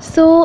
So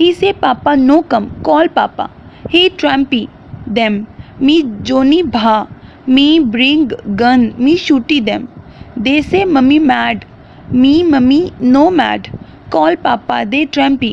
He say Papa no come, call Papa. He trampy them. Me Johnny bha. Me bring gun. Me shooty them. They say mummy mad. Me mummy no mad. Call Papa. They trampy.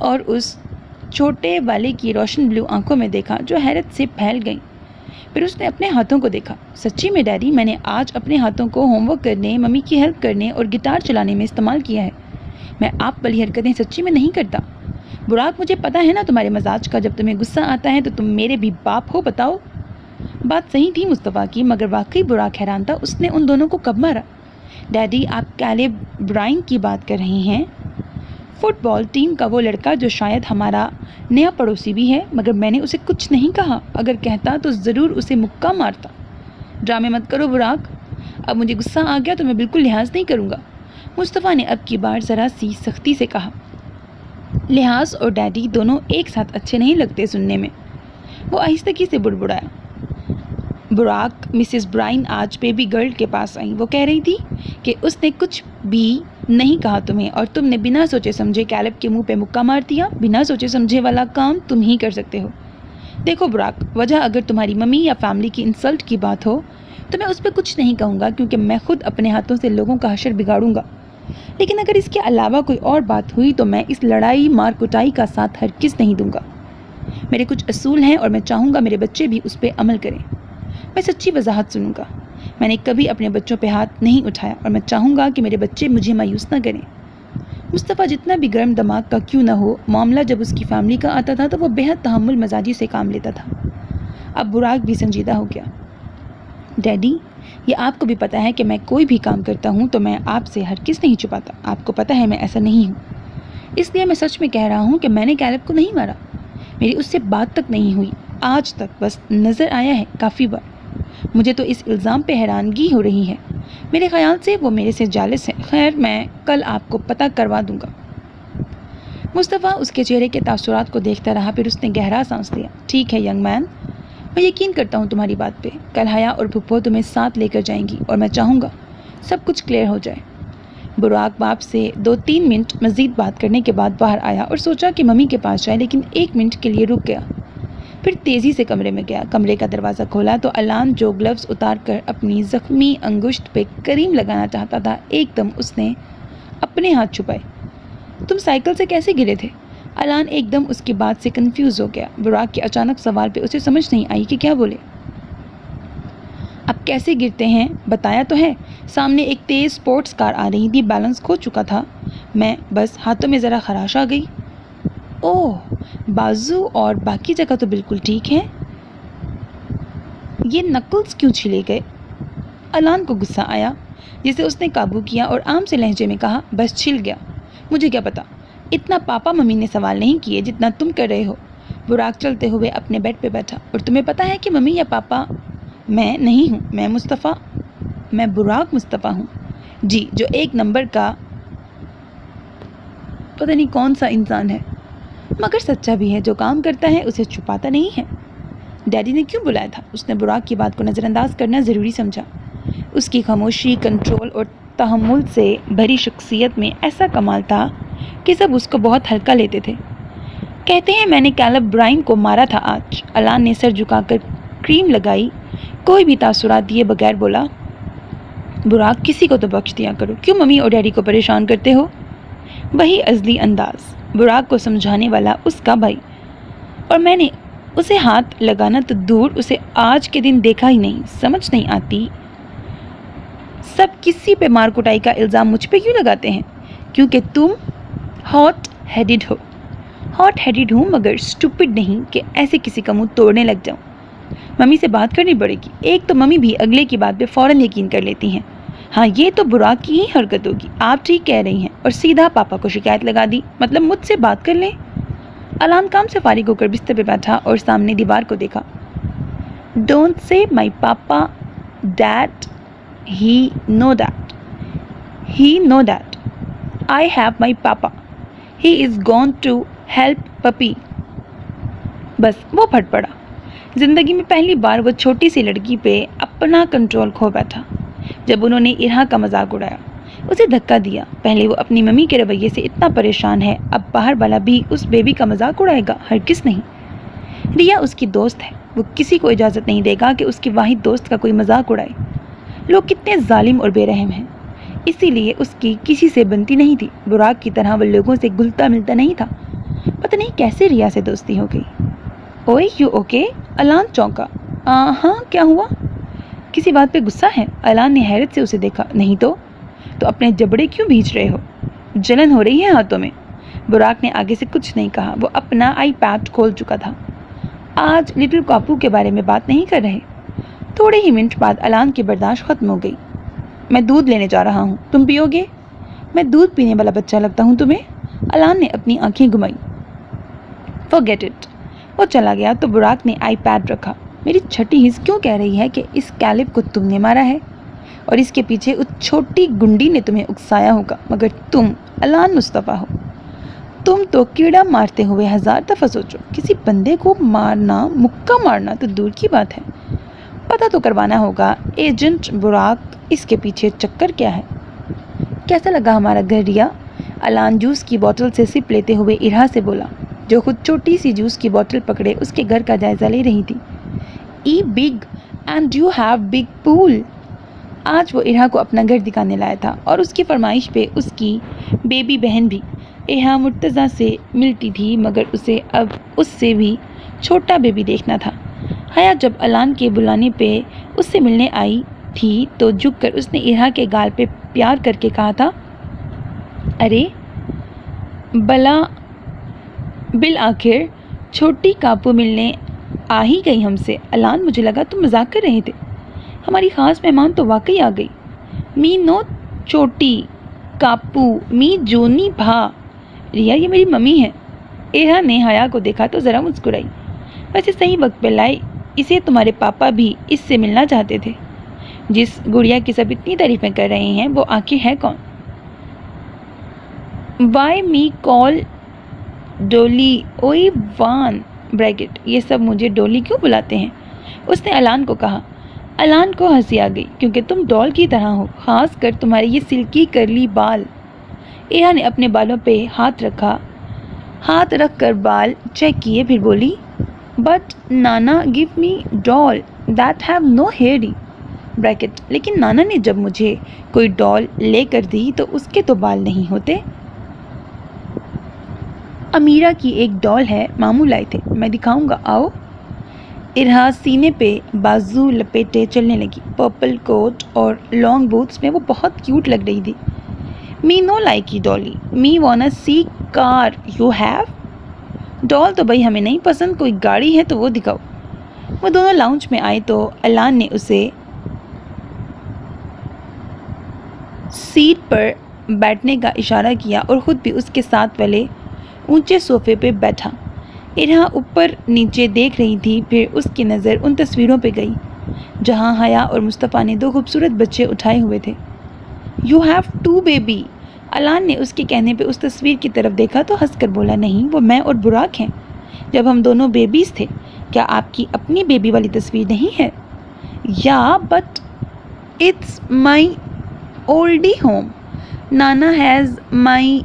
اور اس چھوٹے والے کی روشن بلو آنکھوں میں دیکھا جو حیرت سے پھیل گئیں۔ پھر اس نے اپنے ہاتھوں کو دیکھا۔ سچی میں ڈیڈی، میں نے آج اپنے ہاتھوں کو ہوم ورک کرنے، ممی کی ہیلپ کرنے اور گٹار چلانے میں استعمال کیا ہے۔ میں آپ والی حرکتیں سچی میں نہیں کرتا۔ براق، مجھے پتا ہے نا تمہارے مزاج کا، جب تمہیں غصہ آتا ہے تو تم میرے بھی باپ ہو، بتاؤ۔ بات صحیح تھی مصطفیٰ کی، مگر واقعی براق حیران تھا اس نے ان دونوں کو کب مارا۔ ڈیڈی، آپ کیلیب برائن کی بات کر رہے ہیں؟ فٹ بال ٹیم کا وہ لڑکا جو شاید ہمارا نیا پڑوسی بھی ہے، مگر میں نے اسے کچھ نہیں کہا۔ اگر کہتا تو ضرور اسے مکہ مارتا۔ ڈرامے مت کرو براق، اب مجھے غصہ آ گیا تو میں بالکل لحاظ نہیں کروں گا، مصطفیٰ نے اب کی بار ذرا سی سختی سے کہا۔ لحاظ اور ڈیڈی دونوں ایک ساتھ اچھے نہیں لگتے سننے میں، وہ آہستگی سے بڑبڑایا۔ براق، مسز برائن آج بیبی گرل کے پاس آئیں۔ وہ کہہ رہی تھی کہ اس نے کچھ بھی نہیں کہا تمہیں، اور تم نے بنا سوچے سمجھے کیلب کے منہ پہ مکہ مار دیا۔ بنا سوچے سمجھے والا کام تم ہی کر سکتے ہو۔ دیکھو براق، وجہ اگر تمہاری ممی یا فیملی کی انسلٹ کی بات ہو تو میں اس پہ کچھ نہیں کہوں گا، کیونکہ میں خود اپنے ہاتھوں سے لوگوں کا حشر بگاڑوں گا۔ لیکن اگر اس کے علاوہ کوئی اور بات ہوئی تو میں اس لڑائی مار کٹائی کا ساتھ ہرگز نہیں دوں گا۔ میرے کچھ اصول ہیں اور میں چاہوں گا میرے بچے بھی اس پہ عمل کریں۔ میں سچی وضاحت سنوں گا، میں نے کبھی اپنے بچوں پہ ہاتھ نہیں اٹھایا اور میں چاہوں گا کہ میرے بچے مجھے مایوس نہ کریں۔ مصطفیٰ جتنا بھی گرم دماغ کا کیوں نہ ہو، معاملہ جب اس کی فیملی کا آتا تھا تو وہ بہت تحمل مزاجی سے کام لیتا تھا۔ اب براق بھی سنجیدہ ہو گیا۔ ڈیڈی، یہ آپ کو بھی پتہ ہے کہ میں کوئی بھی کام کرتا ہوں تو میں آپ سے ہرگز نہیں چھپاتا۔ آپ کو پتہ ہے میں ایسا نہیں ہوں، اس لیے میں سچ میں کہہ رہا ہوں کہ میں نے کیلب کو نہیں مارا۔ میری اس سے بات تک نہیں ہوئی آج تک، بس نظر آیا ہے کافی بار۔ مجھے تو اس الزام پہ حیرانگی ہو رہی ہے، میرے خیال سے وہ میرے سے جالس ہے۔ خیر، میں کل آپ کو پتہ کروا دوں گا۔ مصطفیٰ اس کے چہرے کے تاثرات کو دیکھتا رہا، پھر اس نے گہرا سانس لیا۔ ٹھیک ہے ینگ مین، میں یقین کرتا ہوں تمہاری بات پہ۔ کل حیا اور پھپھو تمہیں ساتھ لے کر جائیں گی اور میں چاہوں گا سب کچھ کلیئر ہو جائے۔ براق باپ سے 2-3 منٹ مزید بات کرنے کے بعد باہر آیا اور سوچا کہ ممی کے پاس جائے، لیکن 1 منٹ کے لیے رک گیا۔ پھر تیزی سے کمرے میں گیا۔ کمرے کا دروازہ کھولا تو الان، جو گلوز اتار کر اپنی زخمی انگشت پہ کریم لگانا چاہتا تھا، ایک دم اس نے اپنے ہاتھ چھپائے۔ تم سائیکل سے کیسے گرے تھے؟ الان ایک دم اس کی بات سے کنفیوز ہو گیا۔ براق کے اچانک سوال پہ اسے سمجھ نہیں آئی کہ کیا بولے۔ اب کیسے گرتے ہیں بتایا تو ہے، سامنے ایک تیز سپورٹس کار آ رہی تھی، بیلنس کھو چکا تھا میں، بس ہاتھوں میں ذرا خراش آ گئی۔ اوہ، بازو اور باقی جگہ تو بالکل ٹھیک ہے، یہ نکلز کیوں چھلے گئے؟ الان کو غصہ آیا، جسے اس نے قابو کیا اور عام سے لہجے میں کہا، بس چھل گیا، مجھے کیا پتا، اتنا پاپا ممی نے سوال نہیں کیے جتنا تم کر رہے ہو۔ براق چلتے ہوئے اپنے بیڈ پہ بیٹھا۔ اور تمہیں پتا ہے کہ ممی یا پاپا میں نہیں ہوں، میں مصطفیٰ، میں براق مصطفیٰ ہوں، جی، جو ایک نمبر کا پتہ نہیں کون سا انسان ہے، مگر سچا بھی ہے، جو کام کرتا ہے اسے چھپاتا نہیں ہے۔ ڈیڈی نے کیوں بلایا تھا؟ اس نے براق کی بات کو نظر انداز کرنا ضروری سمجھا۔ اس کی خاموشی، کنٹرول اور تحمل سے بھری شخصیت میں ایسا کمال تھا کہ سب اس کو بہت ہلکا لیتے تھے۔ کہتے ہیں میں نے کیلب برائن کو مارا تھا آج۔ الان نے سر جھکا کر کریم لگائی، کوئی بھی تاثرات دیے بغیر بولا، براق کسی کو تو بخش دیا کرو، کیوں ممی اور ڈیڈی کو پریشان کرتے ہو؟ وہی ازلی انداز، براق کو سمجھانے والا اس کا بھائی، اور میں نے اسے ہاتھ لگانا تو دور، اسے آج کے دن دیکھا ہی نہیں۔ سمجھ نہیں آتی سب کسی پہ مار کٹائی کا الزام مجھ پہ کیوں لگاتے ہیں؟ کیونکہ تم ہاٹ ہیڈڈ ہو۔ ہاٹ ہیڈڈ ہوں مگر اسٹوپڈ نہیں کہ ایسے کسی کا منہ توڑنے لگ جاؤں۔ ممی سے بات کرنی پڑے گی۔ ایک تو ممی بھی اگلے کی بات پہ فوراً یقین کر لیتی ہیں۔ ہاں، یہ تو براق کی ہی حرکت ہوگی۔ آپ ٹھیک کہہ رہی ہیں، اور سیدھا پاپا کو شکایت لگا دی، مطلب مجھ سے بات کر لیں۔ الان کام سے فارغ ہو کر بستر پہ بیٹھا اور سامنے دیوار کو دیکھا۔ Don't say my papa dad, he know that I have my papa, he is gone to help puppy. بس وہ پھٹ پڑا۔ زندگی میں پہلی بار وہ چھوٹی سی لڑکی پہ اپنا کنٹرول کھو بیٹھا جب انہوں نے ارہا کا مذاق اڑایا، اسے دھکا دیا۔ پہلے وہ اپنی ممی کے رویے سے اتنا پریشان ہے، اب باہر والا بھی اس بیبی کا مذاق اڑائے گا؟ ہرگز نہیں۔ ریا اس کی دوست ہے، وہ کسی کو اجازت نہیں دے گا کہ اس کی واحد دوست کا کوئی مذاق اڑائے۔ لوگ کتنے ظالم اور بے رحم ہیں، اسی لیے اس کی کسی سے بنتی نہیں تھی۔ براق کی طرح وہ لوگوں سے گلتا ملتا نہیں تھا، پتہ نہیں کیسے ریا سے دوستی ہو گئی۔ اوئے یو اوکے؟ الان چونکا۔ ہاں کیا ہوا؟ کسی بات پہ غصہ ہے؟ الان نے حیرت سے اسے دیکھا۔ نہیں تو اپنے جبڑے کیوں بھیج رہے ہو؟ جلن ہو رہی ہے ہاتھوں میں؟ براق نے آگے سے کچھ نہیں کہا، وہ اپنا آئی پیڈ کھول چکا تھا۔ آج لٹل کاپو کے بارے میں بات نہیں کر رہے۔ تھوڑے ہی منٹ بعد الان کی برداشت ختم ہو گئی۔ میں دودھ لینے جا رہا ہوں، تم پیو گے؟ میں دودھ پینے والا بچہ لگتا ہوں تمہیں؟ الان نے اپنی آنکھیں گھمائی۔ forget it۔ وہ چلا گیا تو براق نے آئی پیڈ رکھا۔ میری چھٹی حص کیوں کہہ رہی ہے کہ اس کیلب کو تم نے مارا ہے اور اس کے پیچھے اس چھوٹی گنڈی نے تمہیں اکسایا ہوگا، مگر تم الان مصطفیٰ ہو۔ تم تو کیڑا مارتے ہوئے 1000 دفعہ سوچو، کسی بندے کو مارنا، مکہ مارنا تو دور کی بات ہے۔ پتہ تو کروانا ہوگا ایجنٹ براق، اس کے پیچھے چکر کیا ہے۔ کیسا لگا ہمارا گھر ریا؟ الان جوس کی بوتل سے سپ لیتے ہوئے ارہا سے بولا، جو خود چھوٹی سی جوس کی بوتل پکڑے اس کے گھر کا جائزہ لے رہی تھی۔ I big and you have big pool. آج وہ ارہا کو اپنا گھر دکھانے لایا تھا اور اس کی فرمائش پہ اس کی بیبی بہن بھی۔ ارہا مرتضیٰ سے ملتی تھی مگر اسے اب اس سے بھی چھوٹا بیبی دیکھنا تھا۔ حیا جب الان کے بلانے پہ اس سے ملنے آئی تھی تو جھک کر اس نے ارہا کے گال پہ پیار کر کے کہا تھا، ارے بلا بالآخر چھوٹی کاپو ملنے آ ہی گئی ہم سے۔ الان مجھے لگا تم مذاق کر رہے تھے، ہماری خاص مہمان تو واقعی آ گئی۔ می نو چھوٹی کاپو، می جونی بھا۔ ریا یہ میری ممی ہے۔ ارہا نے حیا کو دیکھا تو ذرا مسکرائی۔ ویسے صحیح وقت پہ لائے اسے، تمہارے پاپا بھی اس سے ملنا چاہتے تھے۔ جس گڑیا کی سب اتنی تعریفیں کر رہے ہیں وہ آخر ہے کون؟ وائی می کال ڈولی اوئی وان بریکٹ، یہ سب مجھے ڈولی کیوں بلاتے ہیں؟ اس نے الان کو کہا۔ الان کو ہنسی آ گئی، کیونکہ تم ڈول کی طرح ہو، خاص کر تمہارے یہ سلکی کرلی بال۔ ارہا نے اپنے بالوں پہ ہاتھ رکھ کر بال چیک کیے، پھر بولی، بٹ نانا gave me doll that have no hair bracket, لیکن نانا نے جب مجھے کوئی ڈال لے کر دی تو اس کے تو بال نہیں ہوتے۔ امیرا کی ایک ڈال ہے، ماموں لائے تھے، میں دکھاؤں گا، آؤ۔ ارہا سینے پہ بازو لپیٹے چلنے لگی۔ پرپل کوٹ اور لانگ بوٹس میں وہ بہت کیوٹ لگ رہی تھی۔ می نو لائکی ڈالی، می وانا سی کار یو ہیو۔ ڈال تو بھائی ہمیں نہیں پسند، کوئی گاڑی ہے تو وہ دکھاؤ۔ وہ دونوں لاؤنج میں آئے تو الان نے اسے سیٹ پر بیٹھنے کا اشارہ کیا اور خود بھی اس کے ساتھ والے اونچے صوفے پہ بیٹھا۔ ارہا اوپر نیچے دیکھ رہی تھی، پھر اس کی نظر ان تصویروں پہ گئی جہاں حیا اور مصطفیٰ نے 2 خوبصورت بچے اٹھائے ہوئے تھے۔ You have 2 baby. الان نے اس کے کہنے پہ اس تصویر کی طرف دیکھا تو ہنس کر بولا، نہیں وہ میں اور براق ہیں، جب ہم دونوں بیبیز تھے۔ کیا آپ کی اپنی بیبی والی تصویر نہیں ہے؟ یا but it's my Oldi home, نانا has my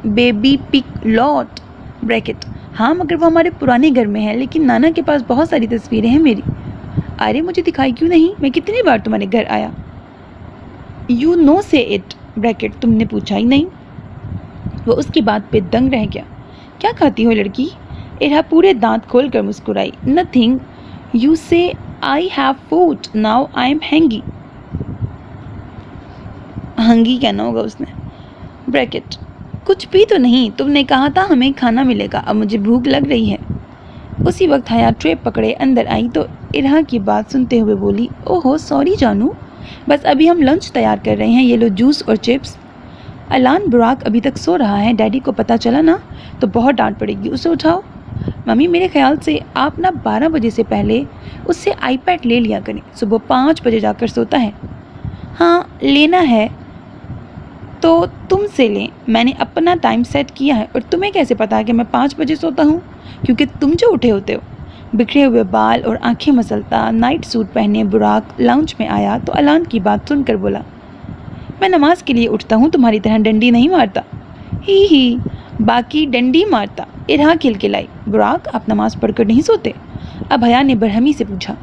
baby pick lot bracket. ہاں مگر وہ ہمارے پرانے گھر میں ہے، لیکن نانا کے پاس بہت ساری تصویریں ہیں میری۔ ارے مجھے دکھائی کیوں نہیں؟ میں کتنی بار تمہارے گھر آیا۔ یو نو سے اٹ بریکٹ، تم نے پوچھا ہی نہیں۔ وہ اس کی بات پہ دنگ رہ گیا۔ کیا کھاتی ہو لڑکی؟ ارہا پورے دانت کھول کر مسکرائی۔ Nothing, you say I have food, now I am hungry. Hungry کہنا ہوگا اس نے۔ بریکٹ، کچھ بھی تو نہیں، تم نے کہا تھا ہمیں کھانا ملے گا، اب مجھے بھوک لگ رہی ہے۔ اسی وقت حیا ٹرے پکڑے اندر آئی تو ارہا کی بات سنتے ہوئے بولی، اوہو سوری جانو، بس ابھی ہم لنچ تیار کر رہے ہیں، یہ لو جوس اور چپس۔ الان براق ابھی تک سو رہا ہے، ڈیڈی کو پتہ چلا نا تو بہت ڈانٹ پڑے گی، اسے اٹھاؤ۔ ممی میرے خیال سے آپ نا 12 بجے سے پہلے اس سے آئی پیڈ لے لیا کریں، صبح 5 بجے جا کر سوتا ہے۔ ہاں لینا ہے تو تم سے لیں، میں نے اپنا ٹائم سیٹ کیا ہے، اور تمہیں کیسے پتا کہ میں 5 بجے سوتا ہوں؟ کیونکہ تم جو اٹھے ہوتے ہو۔ بکھرے ہوئے بال اور آنکھیں مسلتا نائٹ سوٹ پہنے براق لاؤنج میں آیا تو الان کی بات سن کر بولا، میں نماز کے لیے اٹھتا ہوں، تمہاری طرح ڈنڈی نہیں مارتا۔ ہی باقی ڈنڈی مارتا۔ ارہا کھلکھلائی۔ براق آپ نماز پڑھ کر نہیں سوتے؟ اب حیا نے برہمی سے پوچھا۔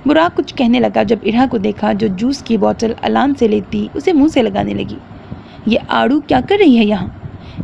براق کچھ کہنے لگا، جب ارہا کو دیکھا جو جوس کی بوتل الان سے لیتی اسے منہ سے لگانے لگی۔ یہ آڑو کیا کر رہی ہے یہاں؟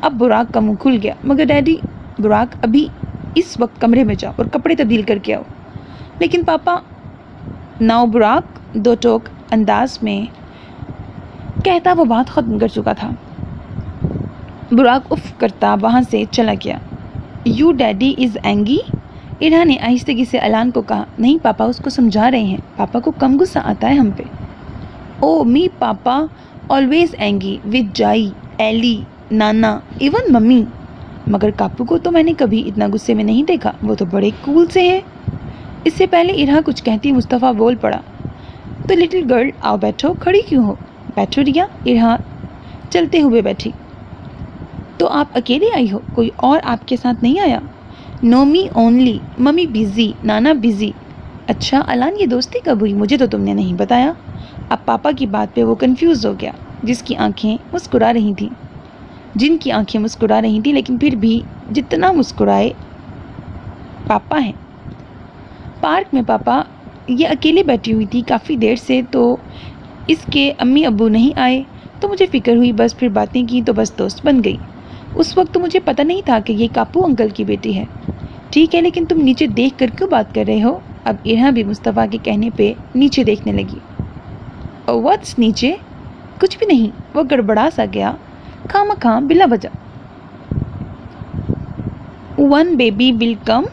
اب براق کا منہ کھل گیا. مگر ڈیڈی. براق ابھی اس وقت کمرے میں جاؤ اور کپڑے تبدیل کر کے آؤ. لیکن پاپا. ناؤ براق. دو ٹوک انداز میں کہتا وہ بات ختم کر چکا تھا. براق اف کرتا وہاں سے چلا گیا. یو ڈیڈی از اینگی. ارہا نے آہستگی سے الان کو کہا. نہیں پاپا اس کو سمجھا رہے ہیں. پاپا کو کم غصہ آتا ہے ہم پہ. او می پاپا آلویز اینگی ود جائی, ایلی, نانا, ایون ممی. مگر کاپو کو تو میں نے کبھی اتنا غصے میں نہیں دیکھا. وہ تو بڑے کول سے ہے. اس سے پہلے ارہا کچھ کہتی مصطفیٰ بول پڑا. تو لٹل گرل آؤ بیٹھو. کھڑی کیوں ہو؟ بیٹھو ریا. ارہا چلتے ہوئے بیٹھی. تو آپ اکیلے آئی ہو؟ کوئی اور آپ کے ساتھ نہیں آیا؟ نو می اونلی. ممی بزی, نانا بزی. اچھا الان یہ دوستی کب ہوئی؟ مجھے تو تم نے نہیں بتایا. اب پاپا کی بات پہ وہ کنفیوز ہو گیا. جن کی آنکھیں مسکرا رہی تھیں لیکن پھر بھی جتنا مسکرائے پاپا ہیں. پارک میں پاپا. یہ اکیلے بیٹھی ہوئی تھی کافی دیر سے, تو اس کے امی ابو نہیں آئے تو مجھے فکر ہوئی. بس پھر باتیں کی تو بس دوست بن گئی. اس وقت تو مجھے پتہ نہیں تھا کہ یہ کاپو انکل کی بیٹی ہے. ٹھیک ہے لیکن تم نیچے دیکھ کر کیوں بات کر رہے ہو؟ اب ارہا بھی مصطفیٰ کے کہنے پہ نیچے دیکھنے لگی. واٹس نیچے؟ کچھ بھی نہیں. وہ گڑبڑا سا گیا خامخواہ بلا وجہ. ون بیبی ول کم.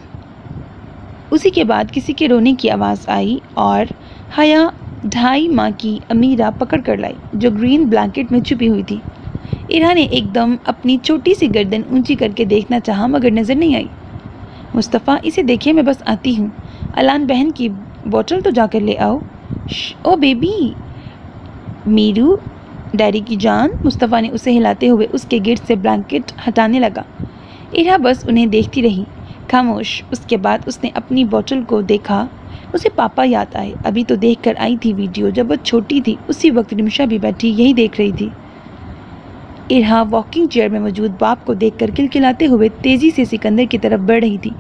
اسی کے بعد کسی کے رونے کی آواز آئی اور حیا 2.5 ماہ کی امیرہ پکڑ کر لائی جو گرین بلینکٹ میں چھپی ہوئی تھی. ارہا نے ایک دم اپنی چھوٹی سی گردن اونچی کر کے دیکھنا چاہا مگر نظر نہیں آئی. مصطفیٰ اسے دیکھے میں بس آتی ہوں. الان بہن کی بوٹل تو جا کر لے آؤ. او بیبی. میرو ڈیڈی کی جان. مصطفیٰ نے اسے ہلاتے ہوئے اس کے گرد سے بلینکٹ ہٹانے لگا. ارہا بس انہیں دیکھتی رہی خاموش. اس کے بعد اس نے اپنی بوٹل کو دیکھا. اسے پاپا یاد آئے. ابھی تو دیکھ کر آئی تھی ویڈیو جب وہ چھوٹی تھی. اسی وقت رمشا بھی بیٹھی یہی دیکھ رہی تھی. ارہا واکنگ چیئر میں موجود باپ کو دیکھ کر کلکلاتے ہوئے تیزی سے سکندر کی طرف بڑھ رہی تھی.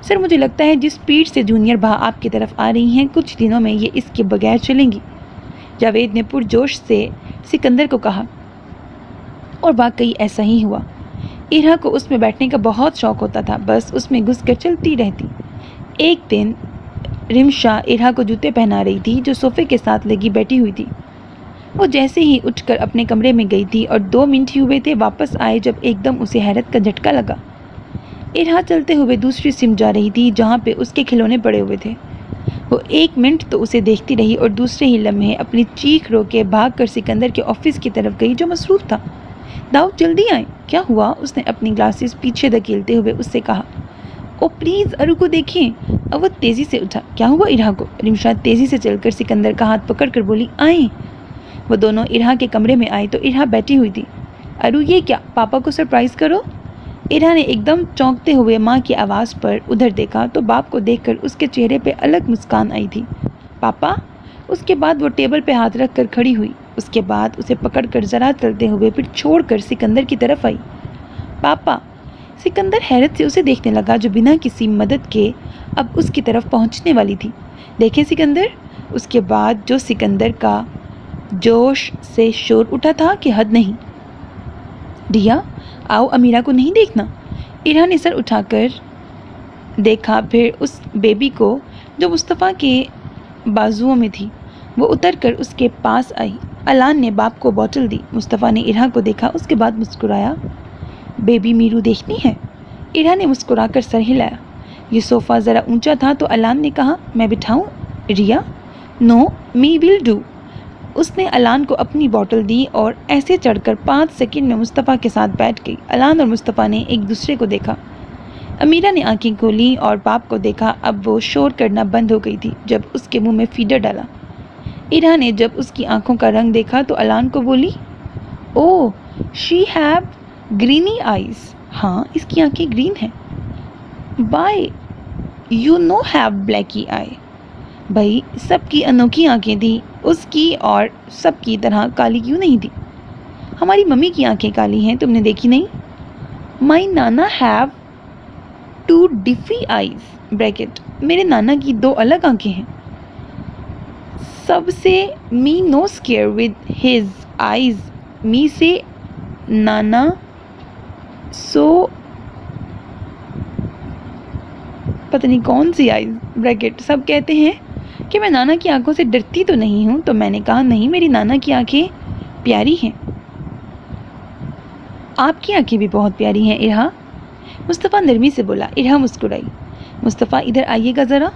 سر مجھے لگتا ہے جس سپیڈ سے جونیئر بھا آپ کی طرف آ رہی ہیں کچھ دنوں میں یہ اس کے بغیر چلیں گی. جاوید نے پرجوش سے سکندر کو کہا. اور واقعی ایسا ہی ہوا. ارہا کو اس میں بیٹھنے کا بہت شوق ہوتا تھا. بس اس میں گھس کر چلتی رہتی. ایک دن رمشا ارہا کو جوتے پہنا رہی تھی جو صوفے کے ساتھ لگی بیٹھی ہوئی تھی. وہ جیسے ہی اٹھ کر اپنے کمرے میں گئی تھی اور 2 منٹ ہی ہوئے تھے واپس آئے جب ایک دم اسے حیرت کا جھٹکا لگا. ارہا چلتے ہوئے دوسری سمت جا رہی تھی جہاں پہ اس کے کھلونے پڑے ہوئے تھے. وہ 1 منٹ تو اسے دیکھتی رہی اور دوسرے ہی لمحے اپنی چیخ رو کے بھاگ کر سکندر کے آفس کی طرف گئی جو مصروف تھا. داؤد جلدی آئیں. کیا ہوا؟ اس نے اپنی گلاسز پیچھے دھکیلتے ہوئے اس سے کہا. او پلیز ارو کو دیکھیں. اب وہ تیزی سے اٹھا. کیا ہوا ارہا کو؟ رمشا تیزی سے چل کر سکندر کا ہاتھ پکڑ کر بولی. آئیں. وہ دونوں ارہا کے کمرے میں آئے تو ارہا بیٹھی ہوئی تھی. ارو یہ کیا؟ پاپا کو سرپرائز کرو. ارہا نے ایک دم چونکتے ہوئے ماں کی آواز پر ادھر دیکھا تو باپ کو دیکھ کر اس کے چہرے پہ الگ مسکان آئی تھی. پاپا. اس کے بعد وہ ٹیبل پہ ہاتھ رکھ کر کھڑی ہوئی. اس کے بعد اسے پکڑ کر ذرا چلتے ہوئے پھر چھوڑ کر سکندر کی طرف آئی. پاپا. سکندر حیرت سے اسے دیکھنے لگا جو بنا کسی مدد کے اب اس کی طرف پہنچنے والی تھی. دیکھیں سکندر. اس کے بعد جو سکندر کا جوش سے شور اٹھا تھا کہ حد نہیں. ریا آؤ امیرہ کو نہیں دیکھنا. ارہا نے سر اٹھا کر دیکھا پھر اس بیبی کو جو مصطفیٰ کے بازوؤں میں تھی. وہ اتر کر اس کے پاس آئی. الان نے باپ کو بوٹل دی. مصطفیٰ نے ارہا کو دیکھا اس کے بعد مسکرایا. بیبی میرو دیکھنی ہے؟ ارہا نے مسکرا کر سر ہلایا. یہ صوفہ ذرا اونچا تھا تو الان نے کہا میں بٹھاؤں؟ ریا. نو می ول ڈو. اس نے الان کو اپنی بوٹل دی اور ایسے چڑھ کر 5 سیکنڈ میں مصطفیٰ کے ساتھ بیٹھ گئی. الان اور مصطفیٰ نے ایک دوسرے کو دیکھا. امیرہ نے آنکھیں کھولی اور باپ کو دیکھا. اب وہ شور کرنا بند ہو گئی تھی جب اس کے منہ میں فیڈر ڈالا. ارہا نے جب اس کی آنکھوں کا رنگ دیکھا تو الان کو بولی. او شی ہیو گرینی آئیز. ہاں اس کی آنکھیں گرین ہیں. بائی یو نو ہیو بلیکی آئی. بھائی سب کی انوکھی آنکھیں تھیں. اس کی اور سب کی طرح کالی کیوں نہیں تھی؟ ہماری ممی کی آنکھیں کالی ہیں تم نے دیکھی نہیں؟ مائی نانا ہیو 2 ڈفی آئیز بریکٹ. میرے نانا کی 2 الگ آنکھیں ہیں. سب سے می نو اسکیئر ود ہز آئیز. می سے نانا پتہ نہیں کون سی آئیز بریکٹ سب کہتے ہیں کہ میں نانا کی آنکھوں سے ڈرتی تو نہیں ہوں، تو میں نے کہا نہیں، میری نانا کی آنکھیں پیاری ہیں۔ آپ کی آنکھیں بھی بہت پیاری ہیں ارہا، مصطفیٰ نرمی سے بولا۔ ارہا مسکرائی۔ مصطفیٰ ادھر آئیے گا ذرا۔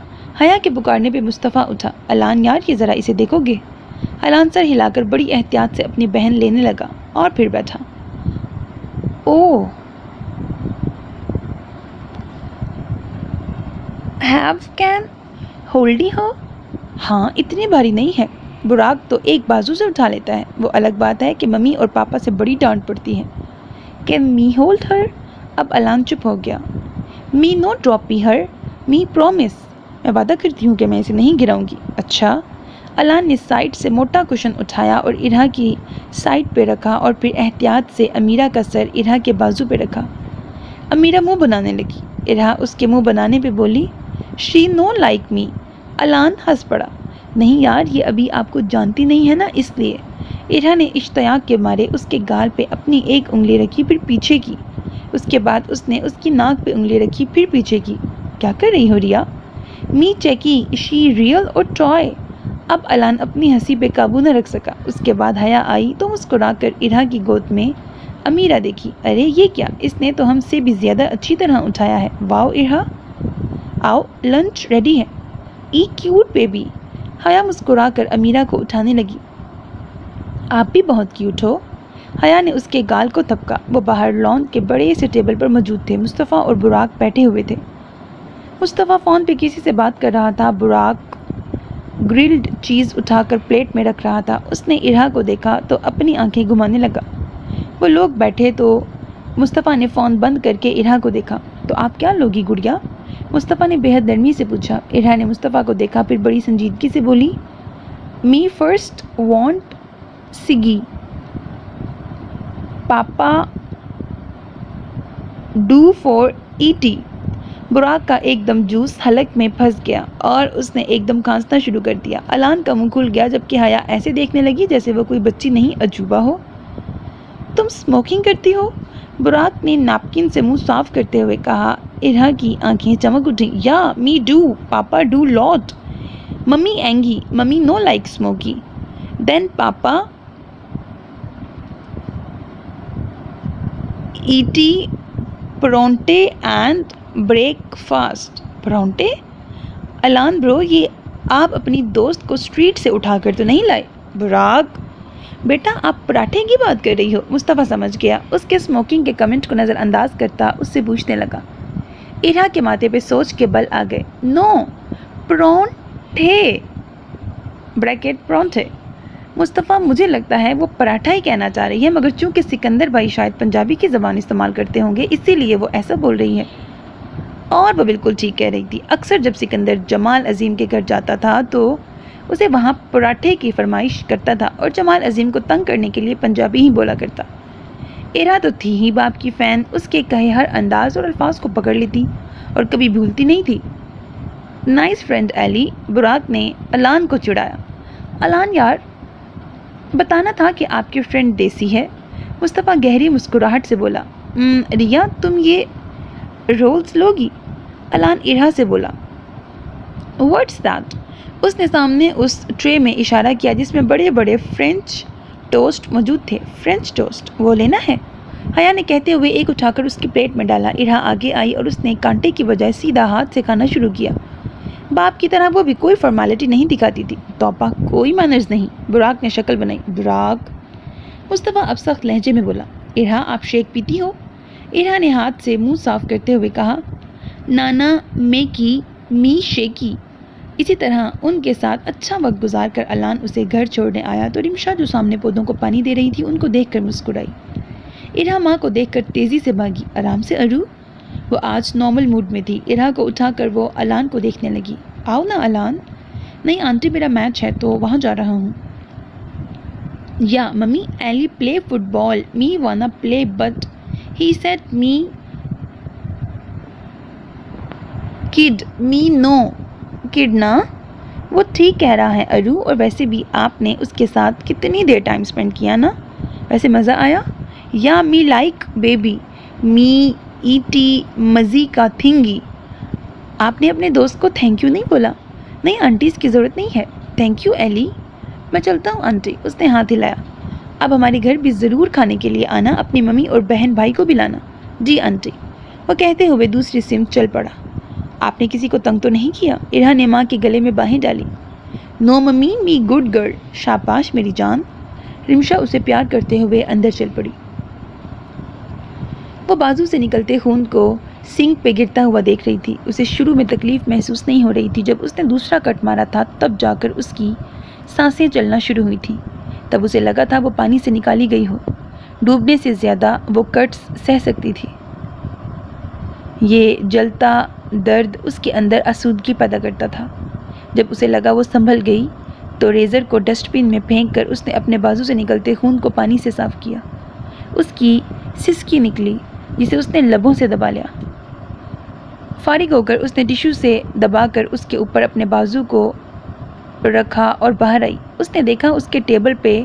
حیا کے پکارنے پہ مصطفیٰ اٹھا۔ الان یار یہ ذرا اسے دیکھو گے؟ الان سر ہلا کر بڑی احتیاط سے اپنی بہن لینے لگا اور پھر بیٹھا۔ اوہ ہیو کین ہولڈی ہو؟ ہاں اتنی بھاری نہیں ہے، براق تو ایک بازو سے اٹھا لیتا ہے، وہ الگ بات ہے کہ ممی اور پاپا سے بڑی ڈانٹ پڑتی ہے۔ کین می ہولڈ ہر؟ اب الان چپ ہو گیا۔ می نو ڈراپی ہر، می پرومس، میں وعدہ کرتی ہوں کہ میں اسے نہیں گراؤں گی۔ اچھا۔ الان نے سائڈ سے موٹا کشن اٹھایا اور ارہا کی سائڈ پہ رکھا اور پھر احتیاط سے امیرہ کا سر ارہا کے بازو پہ رکھا۔ امیرہ منہ بنانے لگی۔ ارہا اس کے منہ بنانے پہ بولی شی نو لائک می۔ الان ہنس پڑا۔ نہیں یار یہ ابھی آپ کو جانتی نہیں ہے نا اس لیے۔ ارہا نے اشتیاق کے مارے اس کے گال پہ اپنی ایک انگلی رکھی پھر پیچھے کی، اس کے بعد اس نے اس کی ناک پہ انگلی رکھی پھر پیچھے کی۔ کیا کر رہی ہو ریا؟ می چیکی شی ریئل اور ٹوائے۔ اب الان اپنی ہنسی پہ قابو نہ رکھ سکا۔ اس کے بعد حیا آئی تو مسکرا کر ارہا کی گود میں امیرہ دیکھی۔ ارے یہ کیا، اس نے تو ہم سے بھی زیادہ اچھی طرح اٹھایا ہے۔ واؤ ارہا، آؤ لنچ ریڈی ہے۔ ای کیوٹ بیبی۔ حیا مسکرا کر امیرہ کو اٹھانے لگی۔ آپ بھی بہت کیوٹ ہو۔ حیا نے اس کے گال کو تھپکا۔ وہ باہر لان کے بڑے سے ٹیبل پر موجود تھے۔ مصطفیٰ اور براق بیٹھے ہوئے تھے۔ مصطفیٰ فون پہ کسی سے بات کر رہا تھا، براق گرلڈ چیز اٹھا کر پلیٹ میں رکھ رہا تھا۔ اس نے ارہا کو دیکھا تو اپنی آنکھیں گھمانے لگا۔ وہ لوگ بیٹھے تو مصطفیٰ نے فون بند کر کے ارہا کو دیکھا۔ تو آپ کیا لوگی گڑیا؟ مصطفیٰ نے بے حد نرمی سے پوچھا۔ ارہا نے مصطفیٰ کو دیکھا پھر بڑی سنجیدگی سے بولی می فرسٹ وانٹ سگی، پاپا ڈو فور ایٹی۔ براق کا ایک دم جوس حلق میں پھنس گیا اور اس نے ایک دم کھانسنا شروع کر دیا۔ الان کا منہ کھل گیا جبکہ حیا ایسے دیکھنے لگی جیسے وہ کوئی بچی نہیں عجوبہ ہو۔ تم اسموکنگ کرتی ہو؟ براق نے نیپکن سے منہ صاف کرتے ہوئے کہا۔ ارہا کی آنکھیں چمک اٹھیں۔ Yeah me do, papa do lot. Mummy angry, mummy no like smoky. Then papa eat پرونٹے اینڈ بریک فاسٹ۔ پرونٹے؟ الان برو یہ آپ اپنی دوست کو اسٹریٹ سے اٹھا کر تو نہیں لائے؟ براق بیٹا آپ پراٹھے کی بات کر رہی ہو؟ مصطفیٰ سمجھ گیا۔ اس کے اسموکنگ کے کمنٹ کو نظر انداز کرتا اس سے پوچھنے لگا۔ ارہا کے ماتھے پہ سوچ کے بل آ گئے۔ نو پرونٹھے بریکٹ پرونٹھے۔ مصطفیٰ مجھے لگتا ہے وہ پراٹھا ہی کہنا چاہ رہی ہے، مگر چونکہ سکندر بھائی شاید پنجابی کی زبان استعمال کرتے ہوں گے اسی لیے وہ ایسا بول رہی ہے۔ اور وہ بالکل ٹھیک کہہ رہی تھی۔ اکثر جب سکندر جمال عظیم کے گھر جاتا تھا تو اسے وہاں پراٹھے کی فرمائش کرتا تھا اور جمال عظیم کو تنگ کرنے کے لیے پنجابی ہی بولا کرتا۔ ارہا تو تھی ہی باپ کی فین، اس کے کہے ہر انداز اور الفاظ کو پکڑ لیتی اور کبھی بھولتی نہیں تھی۔ نائس فرینڈ ایلی، براق نے الان کو چڑھایا۔ الان یار بتانا تھا کہ آپ کی فرینڈ دیسی ہے۔ مصطفیٰ گہری مسکراہٹ سے بولا۔ ریا تم یہ رولز لوگی؟ الان ارہا سے بولا۔ What's that? اس نے سامنے اس ٹرے میں اشارہ کیا جس میں بڑے بڑے فرینچ ٹوسٹ موجود تھے۔ فرینچ ٹوسٹ وہ لینا ہے؟ حیا نے کہتے ہوئے ایک اٹھا کر اس کی پلیٹ میں ڈالا۔ ارہا آگے آئی اور اس نے کانٹے کی بجائے سیدھا ہاتھ سے کھانا شروع کیا۔ باپ کی طرح وہ بھی کوئی فارمیلٹی نہیں دکھاتی تھی۔ توپا کوئی مینرز نہیں۔ براق نے شکل بنائی۔ براق؟ مصطفیٰ اب سخت لہجے میں بولا۔ ارہا آپ شیک پیتی ہو؟ ارہا نے ہاتھ سے منہ صاف کرتے ہوئے کہا۔ نانا میکی می شیکی۔ اسی طرح ان کے ساتھ اچھا وقت گزار کر الان اسے گھر چھوڑنے آیا تو رمشا جو سامنے پودوں کو پانی دے رہی تھی ان کو دیکھ کر مسکرائی۔ ارہا ماں کو دیکھ کر تیزی سے بھاگی۔ آرام سے ارو۔ وہ آج نارمل موڈ میں تھی۔ ارہا کو اٹھا کر وہ الان کو دیکھنے لگی۔ آؤ نا الان۔ نہیں آنٹی میرا میچ ہے تو وہاں جا رہا ہوں۔ یا ممی ایلی پلے فٹ بال، می وانا پلے بٹ ہی سیٹ می کڈ، می نو کڈ نا۔ وہ ٹھیک کہہ رہا ہے ارو، اور ویسے بھی آپ نے اس کے ساتھ کتنی دیر ٹائم سپینڈ کیا نا؟ ویسے مزہ آیا؟ یا می لائک بیبی، می ایٹی مزی کا تھنگی. آپ نے اپنے دوست کو تھینک یو نہیں بولا؟ نہیں آنٹی اس کی ضرورت نہیں ہے. تھینک یو ایلی. میں چلتا ہوں آنٹی. اس نے ہاتھ ہلایا. اب ہمارے گھر بھی ضرور کھانے کے لیے آنا, اپنی ممی اور بہن بھائی کو بھی لانا. جی آنٹی. وہ کہتے ہوئے دوسری سمت چل پڑا. آپ نے کسی کو تنگ تو نہیں کیا؟ ارہا نے ماں کے گلے میں باہیں ڈالی. نو ممی, می گڈ گرل. شاباش میری جان. رمشا اسے پیار کرتے ہوئے اندر چل پڑی. وہ بازو سے نکلتے خون کو سنک پہ گرتا ہوا دیکھ رہی تھی. اسے شروع میں تکلیف محسوس نہیں ہو رہی تھی. جب اس نے دوسرا کٹ مارا تھا تب جا کر اس کی سانسیں چلنا شروع ہوئی تھیں. تب اسے لگا تھا وہ پانی سے نکالی گئی ہو. ڈوبنے سے زیادہ وہ کٹس سہ سکتی تھی. یہ جلتا درد اس کے اندر آسودگی پیدا کرتا تھا. جب اسے لگا وہ سنبھل گئی تو ریزر کو ڈسٹ بن میں پھینک کر اس نے اپنے بازو سے نکلتے خون کو پانی سے صاف کیا. اس کی سسکی نکلی جسے اس نے لبوں سے دبا لیا. فارغ ہو کر اس نے ٹشو سے دبا کر اس کے اوپر اپنے بازو کو رکھا اور باہر آئی. اس نے دیکھا اس کے ٹیبل پہ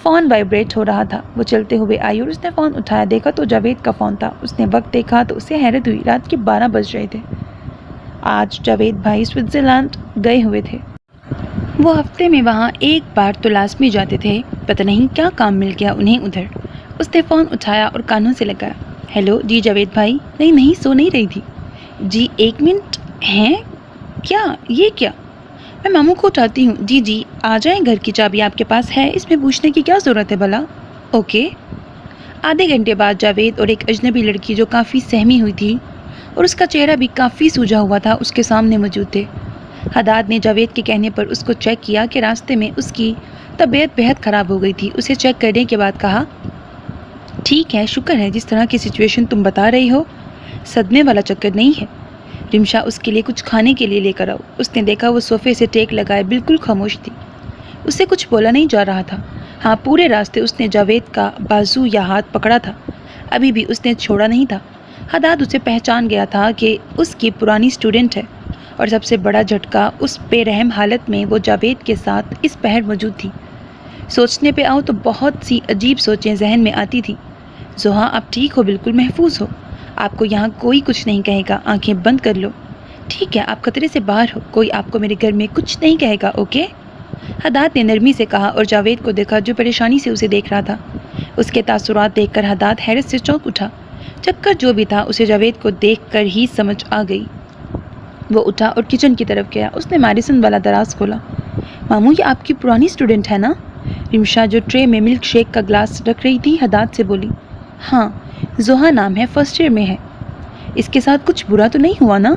فون وائبریٹ ہو رہا تھا. وہ چلتے ہوئے آئی اور اس نے فون اٹھایا. دیکھا تو جاوید کا فون تھا. اس نے وقت دیکھا تو اسے حیرت ہوئی. رات کے 12 بج رہے تھے. آج جاوید بھائی سوئٹزرلینڈ گئے ہوئے تھے. وہ ہفتے میں وہاں ایک بار تو لازمی جاتے تھے. پتہ نہیں کیا کام مل گیا انہیں ادھر. اس نے فون اٹھایا اور کانوں سے لگایا. ہیلو جی جاوید بھائی. نہیں سو نہیں رہی تھی. جی ایک منٹ. ہیں کیا؟ یہ کیا؟ میں ماموں کو اٹھاتی ہوں. جی آ جائیں. گھر کی چابی آپ کے پاس ہے, اس میں پوچھنے کی کیا ضرورت ہے بھلا؟ اوکے. آدھے گھنٹے بعد جاوید اور ایک اجنبی لڑکی جو کافی سہمی ہوئی تھی اور اس کا چہرہ بھی کافی سوجا ہوا تھا اس کے سامنے موجود تھے. حداد نے جاوید کے کہنے پر اس کو چیک کیا کہ راستے میں اس کی طبیعت بہت خراب ہو گئی تھی. اسے چیک کرنے کے بعد کہا ٹھیک ہے, شکر ہے. جس طرح کی سچویشن تم بتا رہی ہو صدمے والا چکر نہیں ہے. رمشا اس کے لیے کچھ کھانے کے لیے لے کر آؤ. اس نے دیکھا وہ صوفے سے ٹیک لگائے بالکل خاموش تھی. اس سے کچھ بولا نہیں جا رہا تھا. ہاں پورے راستے اس نے جاوید کا بازو یا ہاتھ پکڑا تھا. ابھی بھی اس نے چھوڑا نہیں تھا. حداد اسے پہچان گیا تھا کہ اس کی پرانی اسٹوڈنٹ ہے. اور سب سے بڑا جھٹکا اس بے رحم حالت میں وہ جاوید کے ساتھ اس پہر موجود تھی. سوچنے پہ آؤ تو بہت سی عجیب سوچیں ذہن میں آتی تھی. زحا آپ ٹھیک ہو, بالکل محفوظ ہو. آپ کو یہاں کوئی کچھ نہیں کہے گا. آنکھیں بند کر لو. ٹھیک ہے, آپ خطرے سے باہر ہو. کوئی آپ کو میرے گھر میں کچھ نہیں کہے گا. اوکے. حداد نے نرمی سے کہا اور جاوید کو دیکھا جو پریشانی سے اسے دیکھ رہا تھا. اس کے تاثرات دیکھ کر حداد حیرت سے چونک اٹھا. چکر جو بھی تھا اسے جاوید کو دیکھ کر ہی سمجھ آ گئی. وہ اٹھا اور کچن کی طرف گیا. اس نے میڈیسن والا دراز کھولا. ماموں یہ آپ کی پرانی اسٹوڈنٹ ہے نا؟ رمشا جو ٹرے میں ملک شیک کا گلاس رکھ رہی تھی حداد سے بولی. ہاں زحا نام ہے, فرسٹ ایئر میں ہے. اس کے ساتھ کچھ برا تو نہیں ہوا نا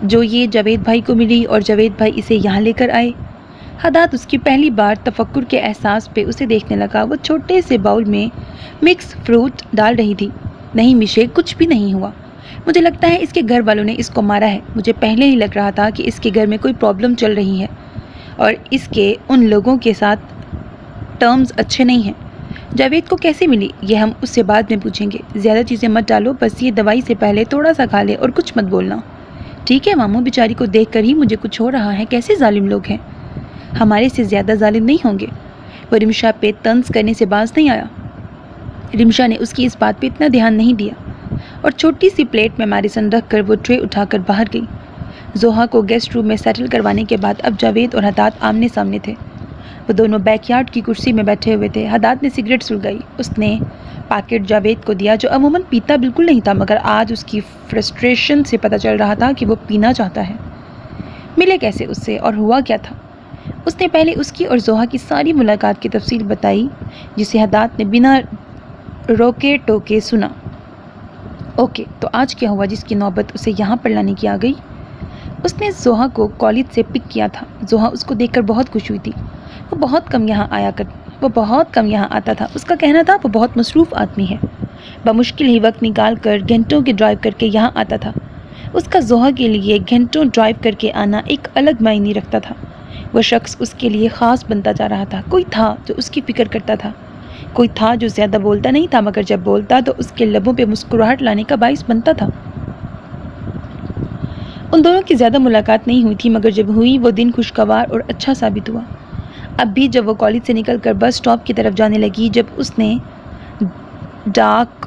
جو یہ جاوید بھائی کو ملی اور جاوید بھائی اسے یہاں لے کر آئے؟ حداد اس کی پہلی بار تفکر کے احساس پہ اسے دیکھنے لگا. وہ چھوٹے سے باؤل میں مکس فروٹ ڈال رہی تھی. نہیں مشے, کچھ بھی نہیں ہوا. مجھے لگتا ہے اس کے گھر والوں نے اس کو مارا ہے. مجھے پہلے ہی لگ رہا تھا کہ اس کے گھر میں کوئی پرابلم چل رہی ہے اور اس کے ان لوگوں کے ساتھ ٹرمز اچھے نہیں ہیں. جاوید کو کیسے ملی یہ ہم اس سے بعد میں پوچھیں گے. زیادہ چیزیں مت ڈالو, بس یہ دوائی سے پہلے تھوڑا سا کھا لے اور کچھ مت بولنا. ٹھیک ہے ماموں, بیچاری کو دیکھ کر ہی مجھے کچھ ہو رہا ہے. کیسے ظالم لوگ ہیں, ہمارے سے زیادہ ظالم نہیں ہوں گے. وہ رمشا پہ طنز کرنے سے باز نہیں آیا. رمشا نے اس کی اس بات پہ اتنا دھیان نہیں دیا اور چھوٹی سی پلیٹ میں میڈیسن رکھ کر وہ ٹرے اٹھا کر باہر گئی. زحا کو گیسٹ روم میں سیٹل کروانے کے بعد اب جاوید اور حداد آمنے سامنے تھے. وہ دونوں بیک یارڈ کی کرسی میں بیٹھے ہوئے تھے. حداد نے سگریٹ سلگائی. اس نے پیکٹ جاوید کو دیا جو عموماً پیتا بالکل نہیں تھا, مگر آج اس کی فرسٹریشن سے پتہ چل رہا تھا کہ وہ پینا چاہتا ہے. ملے کیسے اس سے اور ہوا کیا تھا؟ اس نے پہلے اس کی اور زحا کی ساری ملاقات کی تفصیل بتائی جسے حداد نے بنا روکے ٹوکے سنا. اوکے, تو آج کیا ہوا جس کی نوبت اسے یہاں پر لانے کی آ گئی؟ اس نے زحا کو کالج سے پک کیا تھا. زحا اس کو دیکھ کر بہت خوش ہوئی تھی. وہ بہت کم یہاں آتا تھا. اس کا کہنا تھا وہ بہت مصروف آدمی ہے. بمشکل ہی وقت نکال کر گھنٹوں کے ڈرائیو کر کے یہاں آتا تھا. اس کا زحا کے لیے گھنٹوں ڈرائیو کر کے آنا ایک الگ معنی رکھتا تھا. وہ شخص اس کے لیے خاص بنتا جا رہا تھا. کوئی تھا جو اس کی فکر کرتا تھا. کوئی تھا جو زیادہ بولتا نہیں تھا, مگر جب بولتا تو اس کے لبوں پہ مسکراہٹ لانے کا باعث بنتا تھا. ان دونوں کی زیادہ ملاقات نہیں ہوئی تھی, مگر جب ہوئی وہ دن خوشگوار اور اچھا ثابت ہوا. اب بھی جب وہ کالج سے نکل کر بس اسٹاپ کی طرف جانے لگی, جب اس نے ڈاک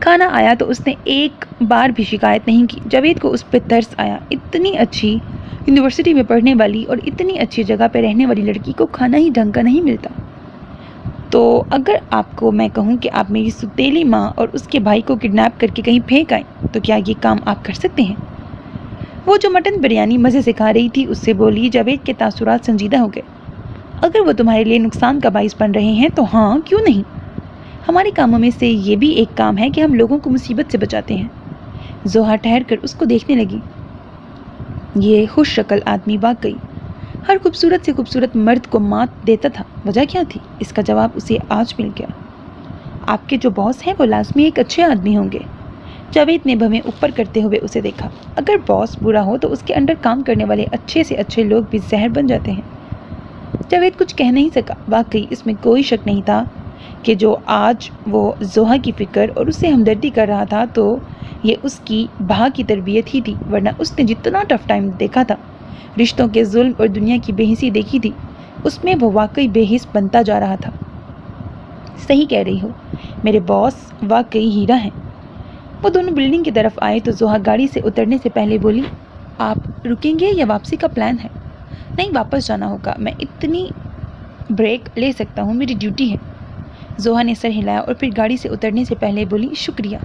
کھانا آیا تو اس نے ایک بار بھی شکایت نہیں کی۔ جاوید کو اس پہ ترس آیا، اتنی اچھی یونیورسٹی میں پڑھنے والی اور اتنی اچھی جگہ پہ رہنے والی لڑکی کو کھانا ہی ڈھنگ کا نہیں ملتا۔ تو اگر آپ کو میں کہوں کہ آپ میری ستیلی ماں اور اس کے بھائی کو کڈنیپ کر کے کہیں پھینک آئیں تو کیا یہ کام آپ کر سکتے ہیں؟ وہ جو مٹن بریانی مزے سے کھا رہی تھی اس سے بولی۔ جاوید کے تاثرات سنجیدہ ہو گئے۔ اگر وہ تمہارے لیے نقصان کا باعث بن رہے ہیں تو ہاں، کیوں نہیں؟ ہمارے کاموں میں سے یہ بھی ایک کام ہے کہ ہم لوگوں کو مصیبت سے بچاتے ہیں۔ زوہا ٹھہر کر اس کو دیکھنے لگی۔ یہ خوش شکل آدمی واقعی ہر خوبصورت سے خوبصورت مرد کو مات دیتا تھا۔ وجہ کیا تھی؟ اس کا جواب اسے آج مل گیا۔ آپ کے جو باس ہیں وہ لازمی ایک اچھے آدمی ہوں گے۔ جاوید نے بھویں اوپر کرتے ہوئے اسے دیکھا۔ اگر باس برا ہو تو اس کے انڈر کام کرنے والے اچھے سے اچھے لوگ بھی زہر بن جاتے ہیں۔ جاوید کچھ کہہ نہیں سکا۔ واقعی اس میں کوئی شک نہیں تھا کہ جو آج وہ زوہا کی فکر اور اسے ہمدردی کر رہا تھا تو یہ اس کی بہا کی تربیت ہی تھی، ورنہ اس نے جتنا ٹف ٹائم دیکھا تھا، رشتوں کے ظلم اور دنیا کی بے حسی دیکھی تھی، اس میں وہ واقعی بے حس بنتا جا رہا تھا۔ صحیح کہہ رہی ہو، میرے باس واقعی ہیرا ہیں۔ وہ دونوں بلڈنگ کی طرف آئے تو زوہا گاڑی سے اترنے سے پہلے بولی، آپ رکیں گے یا واپسی کا پلان ہے؟ نہیں، واپس جانا ہوگا، میں اتنی بریک لے سکتا ہوں، میری ڈیوٹی ہے۔ زوہا نے سر ہلایا اور پھر گاڑی سے اترنے سے پہلے بولی، شکریہ۔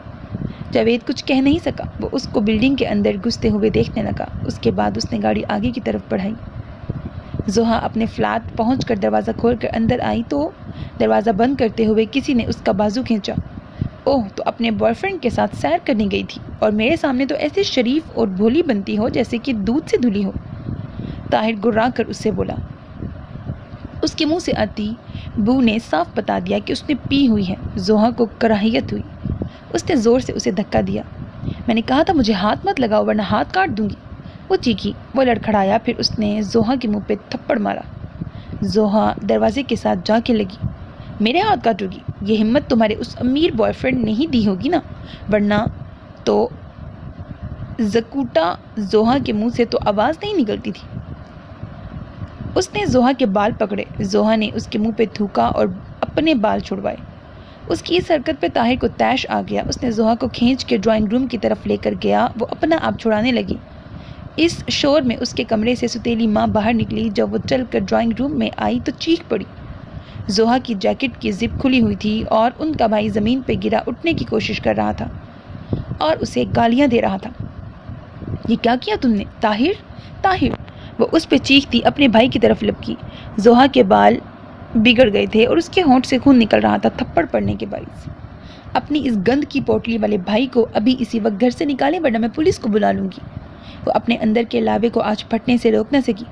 جاوید کچھ کہہ نہیں سکا، وہ اس کو بلڈنگ کے اندر گھستے ہوئے دیکھنے لگا۔ اس کے بعد اس نے گاڑی آگے کی طرف بڑھائی۔ زوہا اپنے فلیٹ پہنچ کر دروازہ کھول کر اندر آئی تو دروازہ بند کرتے ہوئے کسی نے اس کا بازو کھینچا۔ اوہ، تو اپنے بوائے فرینڈ کے ساتھ سیر کرنے گئی تھی اور میرے سامنے تو ایسے شریف اور بھولی بنتی ہو جیسے کہ دودھ سے دھلی ہو، طاہر گرا کر اس سے بولا۔ اس کے منہ سے آتی بو نے صاف بتا دیا کہ اس نے پی ہوئی ہے۔ زوہا کو کراہیت ہوئی۔ اس نے زور سے اسے دھکا دیا۔ میں نے کہا تھا مجھے ہاتھ مت لگاؤ ورنہ ہاتھ کاٹ دوں گی، وہ چیخی۔ وہ لڑکھڑایا، پھر اس نے زوہا کے منہ پہ تھپڑ مارا۔ زوہا دروازے کے ساتھ جا کے لگی۔ میرے ہاتھ کاٹو گی؟ یہ ہمت تمہارے اس امیر بوائے فرینڈ نے ہی دی ہوگی نا، ورنہ تو زکوٹا زوہا کے منہ سے تو آواز نہیں نکلتی تھی۔ اس نے زوہا کے بال پکڑے۔ زوہا نے اس کے منہ پہ تھوکا اور اپنے بال چھڑوائے۔ اس کی اس حرکت پہ طاہر کو طیش آ گیا۔ اس نے زوہا کو کھینچ کے ڈرائنگ روم کی طرف لے کر گیا۔ وہ اپنا آپ چھڑانے لگی۔ اس شور میں اس کے کمرے سے ستیلی ماں باہر نکلی۔ جب وہ چل کر ڈرائنگ روم میں آئی تو چیخ پڑی۔ زوہا کی جیکٹ کی زپ کھلی ہوئی تھی اور ان کا بھائی زمین پہ گرا اٹھنے کی کوشش کر رہا تھا اور اسے گالیاں دے رہا تھا۔ یہ کیا کیا تم نے؟ طاہر، طاہر! وہ اس پہ چیختی اپنے بھائی کی طرف لپکی۔ زوہا کے بال بگڑ گئے تھے اور اس کے ہونٹ سے خون نکل رہا تھا تھپڑ پڑنے کے باعث۔ اپنی اس گند کی پوٹلی والے بھائی کو ابھی اسی وقت گھر سے نکالیں ورنہ میں پولیس کو بلا لوں گی۔ وہ اپنے اندر کے لاوے کو آج پھٹنے سے روک نہ سکی۔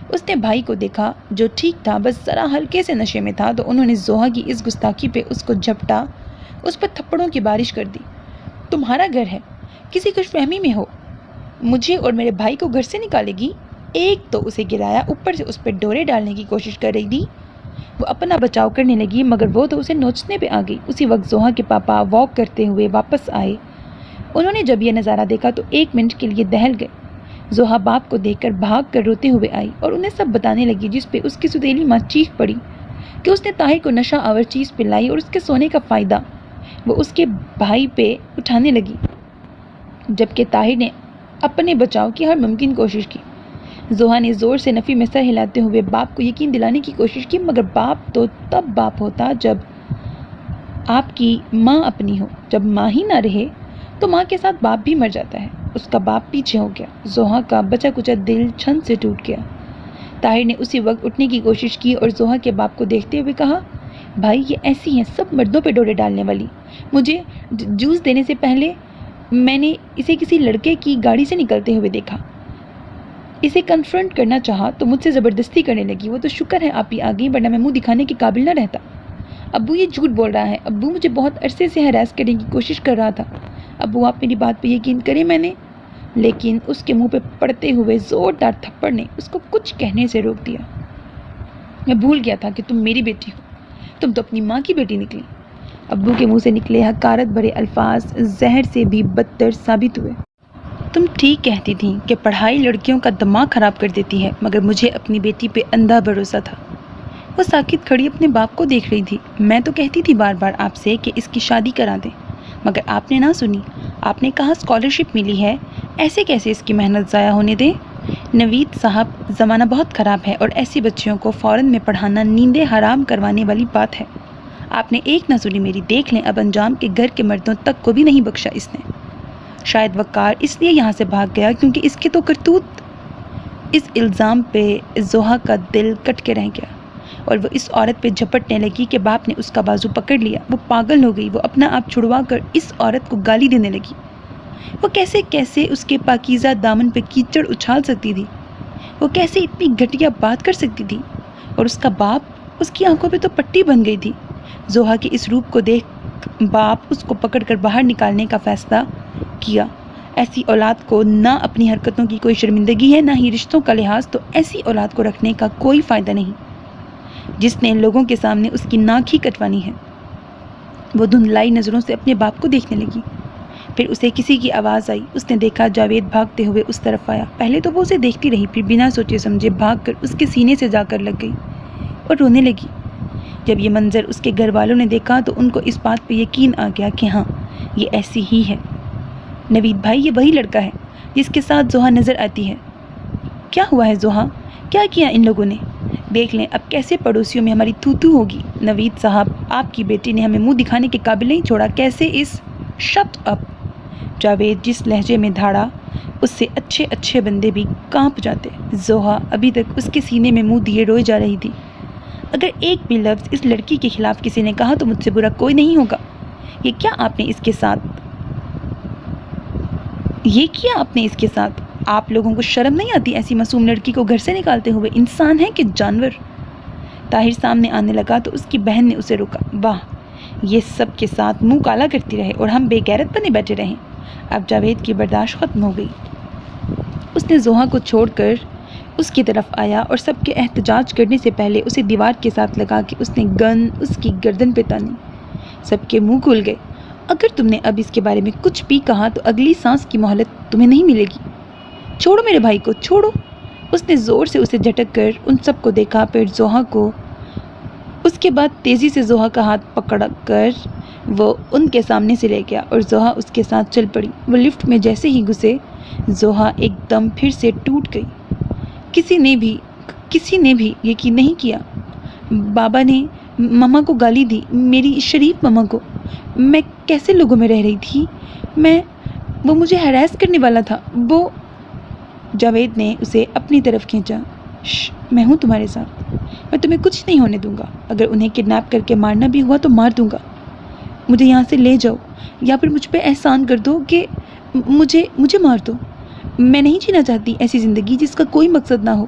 اس نے بھائی کو دیکھا جو ٹھیک تھا، بس ذرا ہلکے سے نشے میں تھا، تو انہوں نے زوہا کی اس گستاخی پہ اس کو جھپٹا، اس پر تھپڑوں کی بارش کر دی۔ تمہارا گھر ہے، کسی خوش فہمی میں ہو، مجھے اور میرے بھائی کو گھر سے نکالے گی؟ ایک تو اسے گرایا، اوپر سے اس پہ ڈورے ڈالنے کی کوشش کر رہی تھی۔ وہ اپنا بچاؤ کرنے لگی مگر وہ تو اسے نوچنے پہ آ گئی۔ اسی وقت زوہا کے پاپا واک کرتے ہوئے واپس آئے۔ انہوں نے جب یہ نظارہ دیکھا تو ایک منٹ کے لیے دہل گئے۔ زوہا باپ کو دیکھ کر بھاگ کر روتے ہوئے آئی اور انہیں سب بتانے لگی، جس پہ اس کی ستیلی ماں چیخ پڑی کہ اس نے طاہر کو نشہ آور چیز پلائی اور اس کے سونے کا فائدہ وہ اس کے بھائی پہ اٹھانے لگی، جبکہ طاہر نے اپنے بچاؤ کی ہر ممکن کوشش کی۔ زوہا نے زور سے نفی میں سر ہلاتے ہوئے باپ کو یقین دلانے کی کوشش کی، مگر باپ تو تب باپ ہوتا جب آپ کی ماں اپنی ہو۔ جب ماں ہی نہ رہے تو ماں کے ساتھ باپ بھی مر جاتا ہے۔ اس کا باپ پیچھے ہو گیا۔ زوہا کا بچا کچا دل چھن سے ٹوٹ گیا۔ طاہر نے اسی وقت اٹھنے کی کوشش کی اور زوہا کے باپ کو دیکھتے ہوئے کہا، بھائی یہ ایسی ہیں سب مردوں پہ ڈورے ڈالنے والی۔ مجھے جوس دینے سے پہلے میں نے اسے کسی لڑکے کی گاڑی سے نکلتے ہوئے دیکھا، اسے کنفرنٹ کرنا چاہا تو مجھ سے زبردستی کرنے لگی۔ وہ تو شکر ہے آپ ہی آ گئی ورنہ میں منہ دکھانے کے قابل نہ رہتا۔ ابو یہ جھوٹ بول رہا ہے، ابو مجھے بہت عرصے سے ہراس کرنے کی کوشش کر رہا تھا۔ ابو آپ میری بات پہ یقین کریں، میں نے، لیکن اس کے منہ پہ پڑتے ہوئے زوردار تھپڑ نے اس کو کچھ کہنے سے روک دیا۔ میں بھول گیا تھا کہ تم میری بیٹی ہو، تم تو اپنی ماں کی بیٹی نکلی۔ ابو کے منہ سے نکلے حقارت بھرے الفاظ زہر سے بھی بدتر ثابت ہوئے۔ تم ٹھیک کہتی تھیں کہ پڑھائی لڑکیوں کا دماغ خراب کر دیتی ہے، مگر مجھے اپنی بیٹی پہ اندھا بھروسہ تھا۔ وہ ساکت کھڑی اپنے باپ کو دیکھ رہی تھی۔ میں تو کہتی تھی بار بار آپ سے کہ اس کی شادی کرا دیں، مگر آپ نے نہ سنی. آپ نے کہا اسکالرشپ ملی ہے, ایسے کیسے اس کی محنت ضائع ہونے دیں؟ نوید صاحب, زمانہ بہت خراب ہے اور ایسی بچیوں کو فوراً میں پڑھانا نیندیں حرام کروانے والی بات ہے. آپ نے ایک نہ سنی میری. دیکھ لیں اب انجام کے گھر کے مردوں تک کو بھی نہیں بخشا اس نے. شاید وقار اس لیے یہاں سے بھاگ گیا کیونکہ اس کے تو کرتوت. اس الزام پہ زوہا کا دل کٹ کے رہ گیا اور وہ اس عورت پہ جھپٹنے لگی کہ باپ نے اس کا بازو پکڑ لیا. وہ پاگل ہو گئی. وہ اپنا آپ چھڑوا کر اس عورت کو گالی دینے لگی. وہ کیسے کیسے اس کے پاکیزہ دامن پہ کیچڑ اچھال سکتی تھی؟ وہ کیسے اتنی گھٹیا بات کر سکتی تھی؟ اور اس کا باپ, اس کی آنکھوں پہ تو پٹی بن گئی تھی. زوہا کے اس روپ کو دیکھ باپ اس کو پکڑ کر باہر نکالنے کا فیصلہ کیا. ایسی اولاد کو نہ اپنی حرکتوں کی کوئی شرمندگی ہے, نہ ہی رشتوں کا لحاظ. تو ایسی اولاد کو رکھنے کا کوئی فائدہ نہیں جس نے لوگوں کے سامنے اس کی ناک ہی کٹوانی ہے. وہ دھندلائی نظروں سے اپنے باپ کو دیکھنے لگی. پھر اسے کسی کی آواز آئی. اس نے دیکھا جاوید بھاگتے ہوئے اس طرف آیا. پہلے تو وہ اسے دیکھتی رہی, پھر بنا سوچے سمجھے بھاگ کر اس کے سینے سے جا کر لگ گئی اور رونے لگی. جب یہ منظر اس کے گھر والوں نے دیکھا تو ان کو اس بات پہ یقین آ گیا کہ ہاں, یہ ایسی ہی ہے. نوید بھائی, یہ وہی لڑکا ہے جس کے ساتھ زوہا نظر آتی ہے. کیا ہوا ہے زوہا؟ کیا کیا ان لوگوں نے؟ دیکھ لیں اب کیسے پڑوسیوں میں ہماری تھو ہوگی. نوید صاحب, آپ کی بیٹی نے ہمیں منہ دکھانے کے قابل نہیں چھوڑا. کیسے اس شٹ اپ. جاوید جس لہجے میں دھاڑا اس سے اچھے بندے بھی کانپ جاتے. زوہا ابھی تک اس کے سینے میں منہ دیے روئے جا رہی تھی. اگر ایک بھی لفظ اس لڑکی کے خلاف کسی نے کہا تو مجھ سے برا کوئی نہیں ہوگا. یہ کیا آپ نے اس کے ساتھ آپ لوگوں کو شرم نہیں آتی ایسی معصوم لڑکی کو گھر سے نکالتے ہوئے؟ انسان ہے کہ جانور؟ طاہر سامنے آنے لگا تو اس کی بہن نے اسے روکا. واہ, یہ سب کے ساتھ منہ کالا کرتی رہے اور ہم بے غیرت بنے بیٹھے رہیں. اب جاوید کی برداشت ختم ہو گئی. اس نے زوہا کو چھوڑ کر اس کی طرف آیا اور سب کے احتجاج کرنے سے پہلے اسے دیوار کے ساتھ لگا کے اس نے گن اس کی گردن پہ تانی. سب کے منہ کھل گئے. اگر تم نے اب اس کے بارے میں کچھ بھی کہا تو اگلی سانس کی مہلت تمہیں نہیں ملے گی. چھوڑو میرے بھائی کو, چھوڑو. اس نے زور سے اسے جھٹک کر ان سب کو دیکھا, پھر زوہا کو. اس کے بعد تیزی سے زوہا کا ہاتھ پکڑ کر وہ ان کے سامنے سے لے گیا اور زوہا اس کے ساتھ چل پڑی. وہ لفٹ میں جیسے ہی گھسے زوہا ایک دم پھر سے ٹوٹ گئی. کسی نے بھی یقین نہیں کیا. بابا نے مما کو گالی دی, میری شریف مما کو. میں کیسے لوگوں میں رہ رہی تھی؟ وہ مجھے ہراس کرنے والا تھا. وہ جاوید نے اسے اپنی طرف کھینچا. میں ہوں تمہارے ساتھ. میں تمہیں کچھ نہیں ہونے دوں گا. اگر انہیں کڈنیپ کر کے مارنا بھی ہوا تو مار دوں گا. مجھے یہاں سے لے جاؤ یا پھر مجھ پہ احسان کر دو کہ مجھے مار دو. میں نہیں جینا چاہتی ایسی زندگی جس کا کوئی مقصد نہ ہو,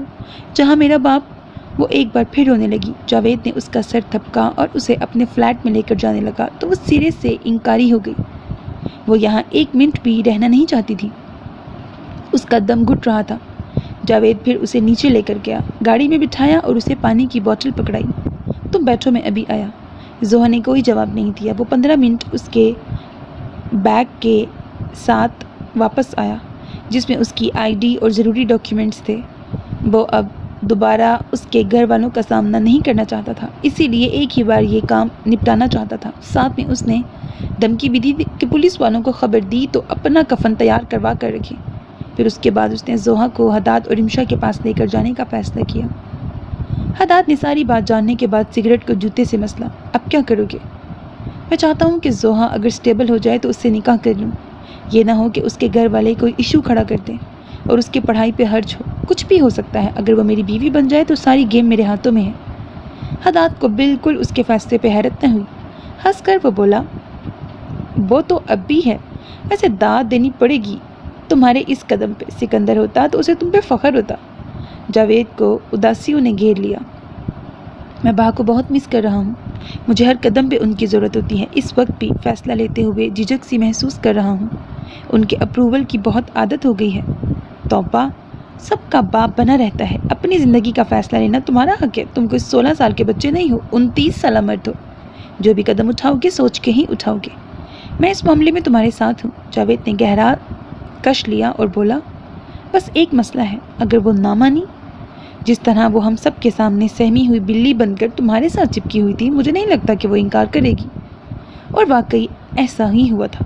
جہاں میرا باپ. وہ ایک بار پھر رونے لگی. جاوید نے اس کا سر تھپکا اور اسے اپنے فلیٹ میں لے کر جانے لگا تو وہ سرے سے انکاری ہو گئی. وہ یہاں ایک منٹ بھی رہنا نہیں چاہتی تھی. اس کا دم گھٹ رہا تھا. جاوید پھر اسے نیچے لے کر گیا, گاڑی میں بٹھایا اور اسے پانی کی بوتل پکڑائی. تم بیٹھو, میں ابھی آیا. زوہا نے کوئی جواب نہیں دیا. وہ 15 منٹ اس کے بیگ کے ساتھ واپس آیا جس میں اس کی ID اور ضروری ڈاکیومنٹس تھے. وہ اب دوبارہ اس کے گھر والوں کا سامنا نہیں کرنا چاہتا تھا, اسی لیے ایک ہی بار یہ کام نپٹانا چاہتا تھا. ساتھ میں اس نے دھمکی بھی دی کہ پولیس والوں کو خبر دی تو اپنا کفن تیار کروا کر رکھے. پھر اس کے بعد اس نے زوہا کو حداد اور رمشا کے پاس لے کر جانے کا فیصلہ کیا. حداد نے ساری بات جاننے کے بعد سگریٹ کو جوتے سے مسلا. اب کیا کرو گے؟ میں چاہتا ہوں کہ زوہا اگر سٹیبل ہو جائے تو اس سے نکاح کر لوں. یہ نہ ہو کہ اس کے گھر والے کوئی ایشو کھڑا کر دیں اور اس کی پڑھائی پہ حرج ہو. کچھ بھی ہو سکتا ہے. اگر وہ میری بیوی بن جائے تو ساری گیم میرے ہاتھوں میں ہے. حداد کو بالکل اس کے فیصلے پہ حیرت نہ ہوئی. ہنس کر وہ بولا, وہ تو اب بھی ہے. ویسے داد دینی پڑے گی تمہارے اس قدم پہ. سکندر ہوتا تو اسے تم پہ فخر ہوتا. جاوید کو اداسیوں نے گھیر لیا. میں با کو بہت مس کر رہا ہوں. مجھے ہر قدم پہ ان کی ضرورت ہوتی ہے. اس وقت بھی فیصلہ لیتے ہوئے جھجک سی محسوس کر رہا ہوں. ان کے اپروول کی بہت عادت ہو گئی ہے. توبہ, سب کا باپ بنا رہتا ہے. اپنی زندگی کا فیصلہ لینا تمہارا حق ہے. تم کوئی 16 سال کے بچے نہیں ہو, 29 سالہ مرد ہو. جو بھی قدم اٹھاؤ گے سوچ کے ہی اٹھاؤ گے. میں اس معاملے میں تمہارے ساتھ ہوں. جاوید نے گہرا کش لیا اور بولا, بس ایک مسئلہ ہے. اگر وہ نہ مانی, جس طرح وہ ہم سب کے سامنے سہمی ہوئی بلی بن کر تمہارے ساتھ چپکی ہوئی تھی, مجھے نہیں لگتا کہ وہ انکار کرے گی. اور واقعی ایسا ہی ہوا تھا.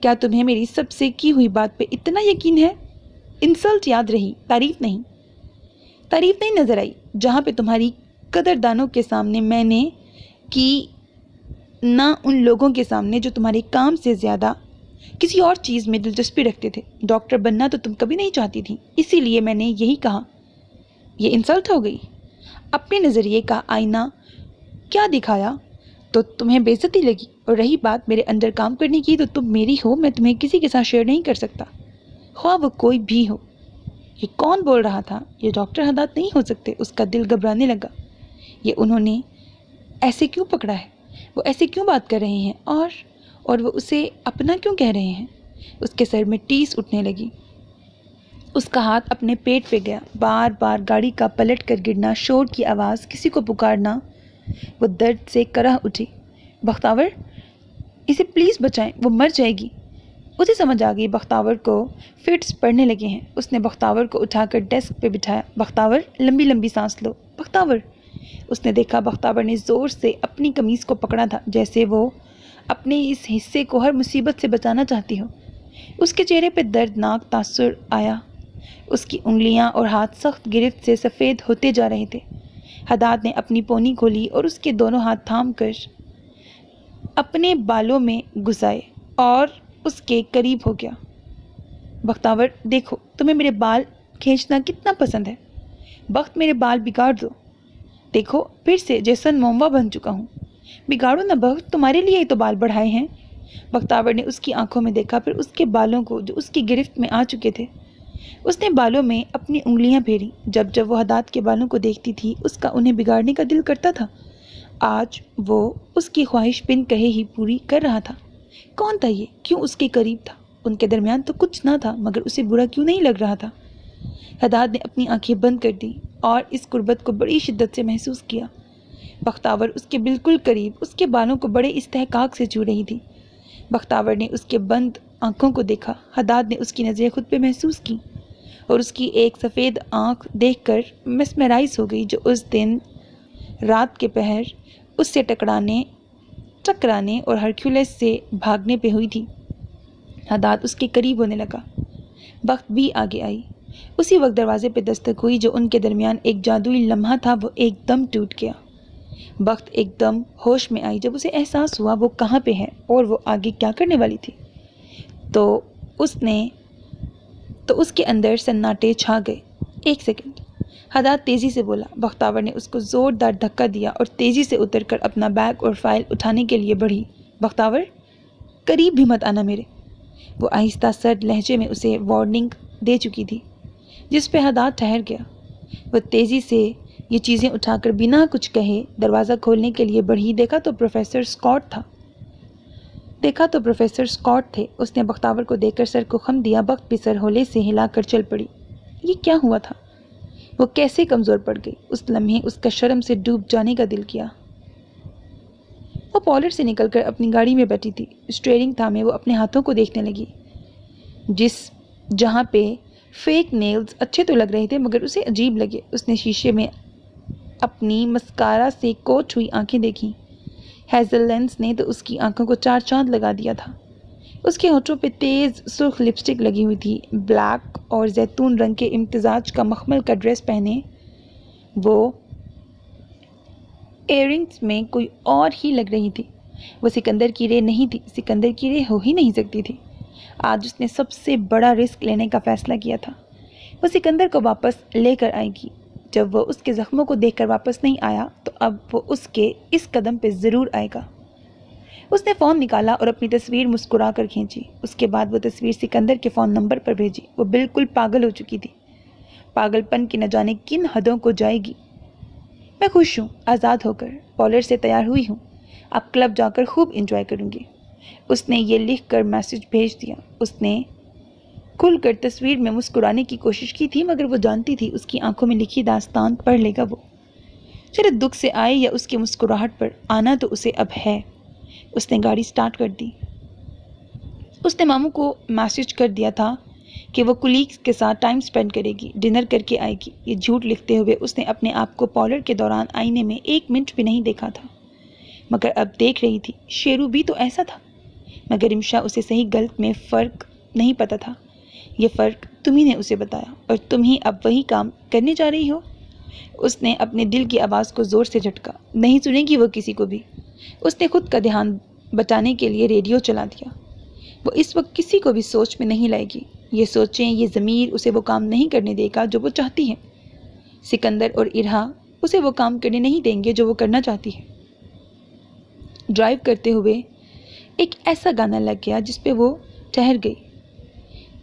کیا تمہیں میری سب سے کی ہوئی بات پہ اتنا یقین ہے؟ انسلٹ یاد رہی، تعریف نہیں نظر آئی۔ جہاں پہ تمہاری قدردانوں کے سامنے میں نے کی، نہ ان لوگوں کے سامنے جو تمہارے کام سے زیادہ کسی اور چیز میں دلچسپی رکھتے تھے۔ ڈاکٹر بننا تو تم کبھی نہیں چاہتی تھی، اسی لیے میں نے یہی کہا۔ یہ انسلٹ ہو گئی؟ اپنے نظریے کا آئینہ کیا دکھایا تو تمہیں بے عزتی لگی؟ اور رہی بات میرے اندر کام کرنے کی، تو تم میری ہو، میں تمہیں کسی کے ساتھ شیئر نہیں کر سکتا، خواہ وہ کوئی بھی ہو۔ یہ کون بول رہا تھا؟ یہ ڈاکٹر حداد نہیں ہو سکتے۔ اس کا دل گھبرانے لگا۔ یہ انہوں نے ایسے کیوں پکڑا ہے؟ وہ ایسے کیوں بات کر رہے ہیں؟ اور وہ اسے اپنا کیوں کہہ رہے ہیں؟ اس کے سر میں ٹیس اٹھنے لگی۔ اس کا ہاتھ اپنے پیٹ پہ گیا، بار بار گاڑی کا پلٹ کر گرنا، شور کی آواز، کسی کو پکارنا۔ وہ درد سے کرہ اٹھی۔ بختاور، اسے پلیز بچائیں، وہ مر جائے گی۔ اسے سمجھ آ گئی بختاور کو فٹس پڑنے لگے ہیں۔ اس نے بختاور کو اٹھا کر ڈیسک پہ بٹھایا۔ بختاور، لمبی لمبی سانس لو۔ بختاور۔ اس نے دیکھا بختاور نے زور سے اپنی قمیض کو پکڑا تھا، جیسے وہ اپنے اس حصے کو ہر مصیبت سے بچانا چاہتی ہو۔ اس کے چہرے پہ دردناک تاثر آیا۔ اس کی انگلیاں اور ہاتھ سخت گرفت سے سفید ہوتے جا رہے تھے۔ حداد نے اپنی پونی کھولی اور اس کے دونوں ہاتھ تھام کر اپنے بالوں میں گھسائے اور اس کے قریب ہو گیا۔ بختاور، دیکھو، تمہیں میرے بال کھینچنا کتنا پسند ہے۔ بخت، میرے بال بگاڑ دو۔ دیکھو، پھر سے جیسن موموا بن چکا ہوں۔ بگاڑو نہ بخت، تمہارے لیے ہی تو بال بڑھائے ہیں۔ بختاور نے اس کی آنکھوں میں دیکھا، پھر اس کے بالوں کو جو اس کی گرفت میں آ چکے تھے۔ اس نے بالوں میں اپنی انگلیاں پھیری۔ جب وہ حداد کے بالوں کو دیکھتی تھی، اس کا انہیں بگاڑنے کا دل کرتا تھا۔ آج وہ اس کی خواہش بن کہے ہی پوری کر رہا تھا۔ کون تھا یہ؟ کیوں اس کے قریب تھا؟ ان کے درمیان تو کچھ نہ تھا، مگر اسے برا کیوں نہیں لگ رہا تھا؟ حداد نے اپنی آنکھیں بند کر دیں اور اس قربت کو بڑی شدت سے محسوس کیا۔ بختاور اس کے بالکل قریب، اس کے بالوں کو بڑے استحقاق سے چھو رہی تھی۔ بختاور نے اس کے بند آنکھوں کو دیکھا۔ حداد نے اس کی نظریں خود پہ محسوس کی اور اس کی ایک سفید آنکھ دیکھ کر مسمرائز ہو گئی، جو اس دن رات کے پہر اس سے ٹکرانے اور ہرکیولس سے بھاگنے پہ ہوئی تھی۔ حداد اس کے قریب ہونے لگا۔ بخت بھی آگے آئی۔ اسی وقت دروازے پہ دستک ہوئی، جو ان کے درمیان ایک جادوئی لمحہ تھا، وہ ایک دم ٹوٹ گیا۔ بخت ایک دم ہوش میں آئی جب اسے احساس ہوا وہ کہاں پہ ہے اور وہ آگے کیا کرنے والی تھی۔ تو اس کے اندر سناٹے چھا گئے۔ ایک سیکنڈ، حداد تیزی سے بولا۔ بختاور نے اس کو زوردار دھکا دیا اور تیزی سے اتر کر اپنا بیگ اور فائل اٹھانے کے لیے بڑھی۔ بختاور، قریب بھی مت آنا میرے۔ وہ آہستہ سرد لہجے میں اسے وارننگ دے چکی تھی، جس پہ حداد ٹھہر گیا۔ وہ تیزی سے یہ چیزیں اٹھا کر بنا کچھ کہے دروازہ کھولنے کے لیے بڑھی۔ دیکھا تو پروفیسر اسکاٹ تھے۔ اس نے بختاور کو دیکھ کر سر کو خم دیا۔ بخت بھی سر ہولے سے ہلا کر چل پڑی۔ یہ کیا ہوا تھا؟ وہ کیسے کمزور پڑ گئی؟ اس لمحے اس کا شرم سے ڈوب جانے کا دل کیا۔ وہ پالر سے نکل کر اپنی گاڑی میں بیٹھی تھی۔ اسٹیئرنگ تھامے وہ اپنے ہاتھوں کو دیکھنے لگی، جہاں پہ فیک نیلز اچھے تو لگ رہے تھے، مگر اسے عجیب لگے۔ اس نے شیشے میں اپنی مسکارا سے کوٹ ہوئی آنکھیں دیکھیں۔ ہیزل لینس نے تو اس کی آنکھوں کو چار چاند لگا دیا تھا۔ اس کے ہونٹوں پہ تیز سرخ لپسٹک لگی ہوئی تھی۔ بلیک اور زیتون رنگ کے امتزاج کا مخمل کا ڈریس پہنے وہ ایئرنگز میں کوئی اور ہی لگ رہی تھی۔ وہ سکندر کی رے نہیں تھی، سکندر کی رے ہو ہی نہیں سکتی تھی۔ آج اس نے سب سے بڑا رسک لینے کا فیصلہ کیا تھا۔ وہ سکندر کو واپس لے کر آئے گی۔ جب وہ اس کے زخموں کو دیکھ کر واپس نہیں آیا تو اب وہ اس کے اس قدم پہ ضرور آئے گا۔ اس نے فون نکالا اور اپنی تصویر مسکرا کر کھینچی۔ اس کے بعد وہ تصویر سکندر کے فون نمبر پر بھیجی۔ وہ بالکل پاگل ہو چکی تھی۔ پاگل پن کی نہ جانے کن حدوں کو جائے گی۔ میں خوش ہوں، آزاد ہو کر پالر سے تیار ہوئی ہوں۔ اب کلب جا کر خوب انجوائے کروں گی۔ اس نے یہ لکھ کر میسج بھیج دیا۔ اس نے کھل کر تصویر میں مسکرانے کی کوشش کی تھی، مگر وہ جانتی تھی اس کی آنکھوں میں لکھی داستان پڑھ لے گا وہ۔ چلے دکھ سے آئے یا اس کی مسکراہٹ پر، آنا تو اسے اب ہے۔ اس نے گاڑی سٹارٹ کر دی۔ اس نے ماموں کو میسج کر دیا تھا کہ وہ کولیگز کے ساتھ ٹائم سپینڈ کرے گی، ڈنر کر کے آئے گی۔ یہ جھوٹ لکھتے ہوئے اس نے اپنے آپ کو پالر کے دوران آئینے میں 1 منٹ بھی نہیں دیکھا تھا، مگر اب دیکھ رہی تھی۔ شیرو بھی تو ایسا تھا۔ مگر رمشا اسے صحیح غلط میں فرق نہیں پتہ تھا۔ یہ فرق تم ہی نے اسے بتایا اور تم ہی اب وہی کام کرنے جا رہی ہو۔ اس نے اپنے دل کی آواز کو زور سے جھٹکا۔ نہیں سنے گی وہ کسی کو بھی۔ اس نے خود کا دھیان بچانے کے لیے ریڈیو چلا دیا۔ وہ اس وقت کسی کو بھی سوچ میں نہیں لائے گی۔ یہ سوچیں، یہ ضمیر اسے وہ کام نہیں کرنے دے گا جو وہ چاہتی ہے۔ سکندر اور ارہا اسے وہ کام کرنے نہیں دیں گے جو وہ کرنا چاہتی ہے۔ ڈرائیو کرتے ہوئے ایک ایسا گانا لگ گیا جس پہ وہ ٹھہر گئی۔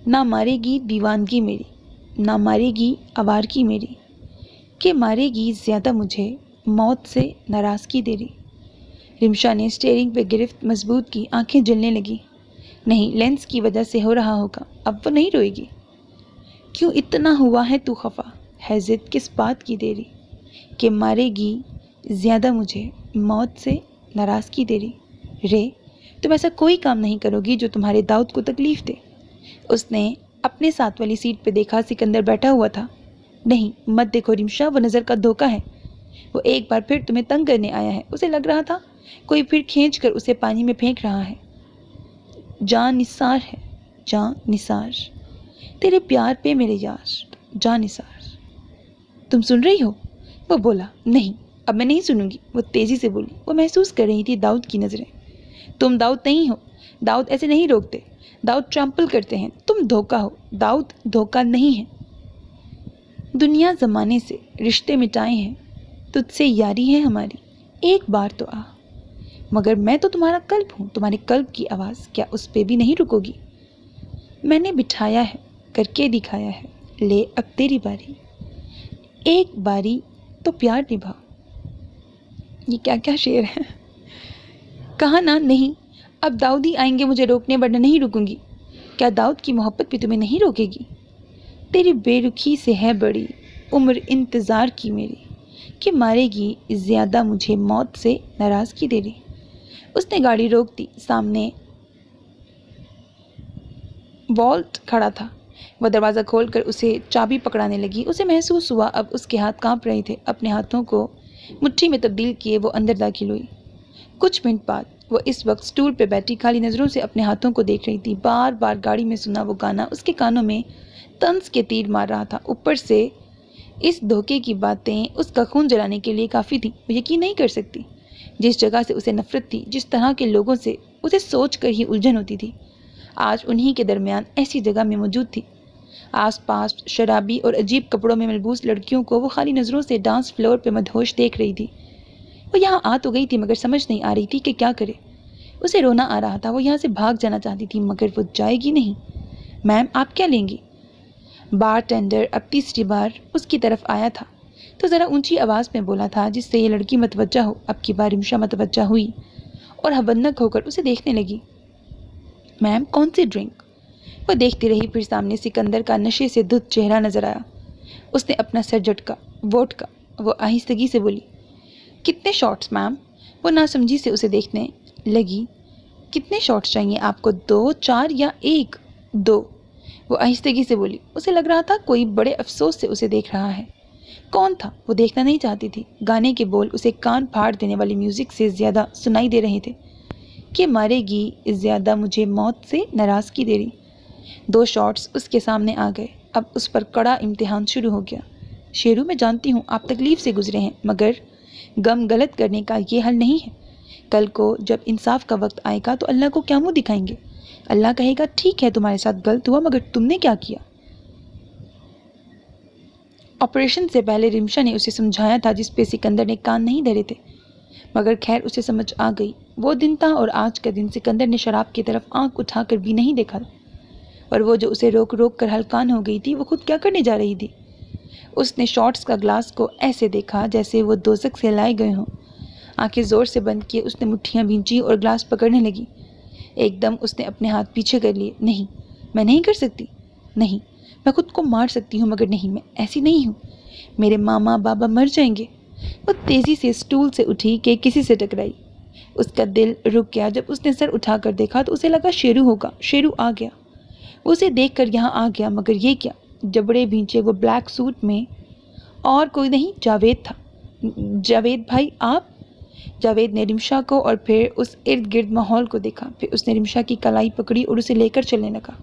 نہ مارے گی دیوانگی میری، نہ مارے گی آوارگی میری، کہ مارے گی زیادہ مجھے موت سے ناراضگی تیری۔ رمشا نے اسٹیئرنگ پہ گرفت مضبوط کی، آنکھیں جلنے لگی۔ نہیں، لینس کی وجہ سے ہو رہا ہوگا، اب وہ نہیں روئے گی۔ کیوں اتنا ہوا ہے تو خفا، ہے ضد کس بات کی تیری، کہ مارے گی زیادہ مجھے موت سے ناراضگی تیری۔ رے، تم ایسا کوئی کام نہیں کرو گی جو تمہارے داؤد کو تکلیف دے۔ اس نے اپنے ساتھ والی سیٹ پہ دیکھا، سکندر بیٹھا ہوا تھا۔ نہیں، مت دیکھو رمشا، وہ نظر کا دھوکہ ہے۔ وہ ایک بار پھر تمہیں تنگ کرنے آیا ہے۔ اسے لگ رہا تھا کوئی پھر کھینچ کر اسے پانی میں پھینک رہا ہے۔ جان نثار ہے، جان نثار، تیرے پیار پہ میرے یار، جان نثار۔ تم سن رہی ہو؟ وہ بولا۔ نہیں، اب میں نہیں سنوں گی، وہ تیزی سے بولی۔ وہ محسوس کر رہی تھی داؤد کی نظریں۔ تم داؤد نہیں ہو، داؤد ایسے نہیں روکتے، داؤد ٹرمپل کرتے ہیں، تم دھوکہ ہو، داؤد دھوکہ نہیں ہے۔ دنیا زمانے سے رشتے مٹائے ہیں، تجھ سے یاری ہے ہماری، ایک بار تو آ۔ مگر میں تو تمہارا قلب ہوں، تمہارے قلب کی آواز، کیا اس پہ بھی نہیں رکو گی؟ میں نے بٹھایا ہے، کر کے دکھایا ہے، لے اب تیری باری، ایک باری تو پیار نبھا۔ یہ کیا کیا شعر ہے۔ کہا نا نہیں، اب داؤد ہی آئیں گے مجھے روکنے، ورنہ نہیں رکوں گی۔ کیا داؤد کی محبت بھی تمہیں نہیں روکے گی؟ تیری بے رخی سے ہے بڑی عمر انتظار کی میری، کہ مارے گی زیادہ مجھے موت سے ناراضگی تیری۔ اس نے گاڑی روک دی۔ سامنے والٹ کھڑا تھا۔ وہ دروازہ کھول کر اسے چابی پکڑانے لگی۔ اسے محسوس ہوا اب اس کے ہاتھ کانپ رہے تھے۔ اپنے ہاتھوں کو مٹھی میں تبدیل کیے وہ اندر داخل ہوئی۔ کچھ منٹ بعد وہ اس وقت سٹول پہ بیٹھی خالی نظروں سے اپنے ہاتھوں کو دیکھ رہی تھی۔ بار بار گاڑی میں سنا وہ گانا اس کے کانوں میں طنز کے تیر مار رہا تھا۔ اوپر سے اس دھوکے کی باتیں اس کا خون جلانے کے لیے کافی تھیں۔ وہ یقین نہیں کر سکتی، جس جگہ سے اسے نفرت تھی، جس طرح کے لوگوں سے اسے سوچ کر ہی الجھن ہوتی تھی، آج انہی کے درمیان ایسی جگہ میں موجود تھی۔ آس پاس شرابی اور عجیب کپڑوں میں ملبوس لڑکیوں کو وہ خالی نظروں سے ڈانس فلور پہ مدہوش دیکھ رہی تھی۔ وہ یہاں آ تو گئی تھی مگر سمجھ نہیں آ رہی تھی کہ کیا کرے۔ اسے رونا آ رہا تھا، وہ یہاں سے بھاگ جانا چاہتی تھی مگر وہ جائے گی نہیں۔ میم، آپ کیا لیں گی؟ بار ٹینڈر اب تیسری بار اس کی طرف آیا تھا تو ذرا اونچی آواز میں بولا تھا جس سے یہ لڑکی متوجہ ہو۔ اب کی بار رمشا متوجہ ہوئی اور حبنک ہو کر اسے دیکھنے لگی۔ میم، کون سی ڈرنک؟ وہ دیکھتی رہی، پھر سامنے سکندر کا نشے سے دھت چہرہ نظر آیا۔ اس نے اپنا سر جھٹکا۔ ووٹ کا، وہ آہستگی سے بولی۔ کتنے شاٹس میم؟ وہ ناسمجھی سے اسے دیکھنے لگی۔ کتنے شاٹس چاہیے آپ کو؟ 2، 4 یا 1؟ 2، وہ آہستگی سے بولی۔ اسے لگ رہا تھا کوئی بڑے افسوس سے اسے دیکھ رہا ہے۔ کون تھا؟ وہ دیکھنا نہیں چاہتی تھی۔ گانے کے بول اسے کان پھاڑ دینے والی میوزک سے زیادہ سنائی دے رہے تھے، کہ مارے گی زیادہ مجھے موت سے ناراضگی تیری۔ 2 شاٹس اس کے سامنے آ گئے۔ اب اس پر کڑا امتحان شروع ہو گیا۔ شیرو، میں جانتی ہوں آپ تکلیف سے گزرے ہیں مگر غم غلط کرنے کا یہ حل نہیں ہے۔ کل کو جب انصاف کا وقت آئے گا تو اللہ کو کیا منہ دکھائیں گے؟ اللہ کہے گا ٹھیک ہے تمہارے ساتھ غلط ہوا مگر تم نے کیا کیا؟ آپریشن سے پہلے رمشا نے اسے سمجھایا تھا جس پہ سکندر نے کان نہیں دھرے تھے، مگر خیر اسے سمجھ آ گئی۔ وہ دن تھا اور آج کا دن سکندر نے شراب کی طرف آنکھ اٹھا کر بھی نہیں دیکھا، اور وہ جو اسے روک روک کر ہلکان ہو گئی تھی وہ خود کیا کرنے جا رہی تھی؟ اس نے شارٹس کا گلاس کو ایسے دیکھا جیسے وہ دوزخ سے لائے گئے ہوں۔ آنکھیں زور سے بند کیے اس نے مٹھیاں بھینچی اور گلاس پکڑنے لگی۔ ایک دم اس نے اپنے ہاتھ پیچھے کر لیے۔ نہیں، میں نہیں کر سکتی، نہیں، میں خود کو مار سکتی ہوں مگر نہیں، میں ایسی نہیں ہوں، میرے ماما بابا مر جائیں گے۔ وہ تیزی سے اسٹول سے اٹھی کہ کسی سے ٹکرائی۔ اس کا دل رک گیا۔ جب اس نے سر اٹھا کر دیکھا تو اسے لگا شیرو ہوگا۔ شیرو آ گیا، اسے دیکھ کر یہاں آ گیا، مگر یہ کیا؟ جبڑے بھینچے وہ بلیک سوٹ میں اور کوئی نہیں، جاوید تھا۔ جاوید بھائی آپ؟ جاوید نے رمشا کو اور پھر اس ارد گرد ماحول کو دیکھا. پھر اس نے رمشا کی کلائی پکڑی اور اسے لے کر چلنے لگا.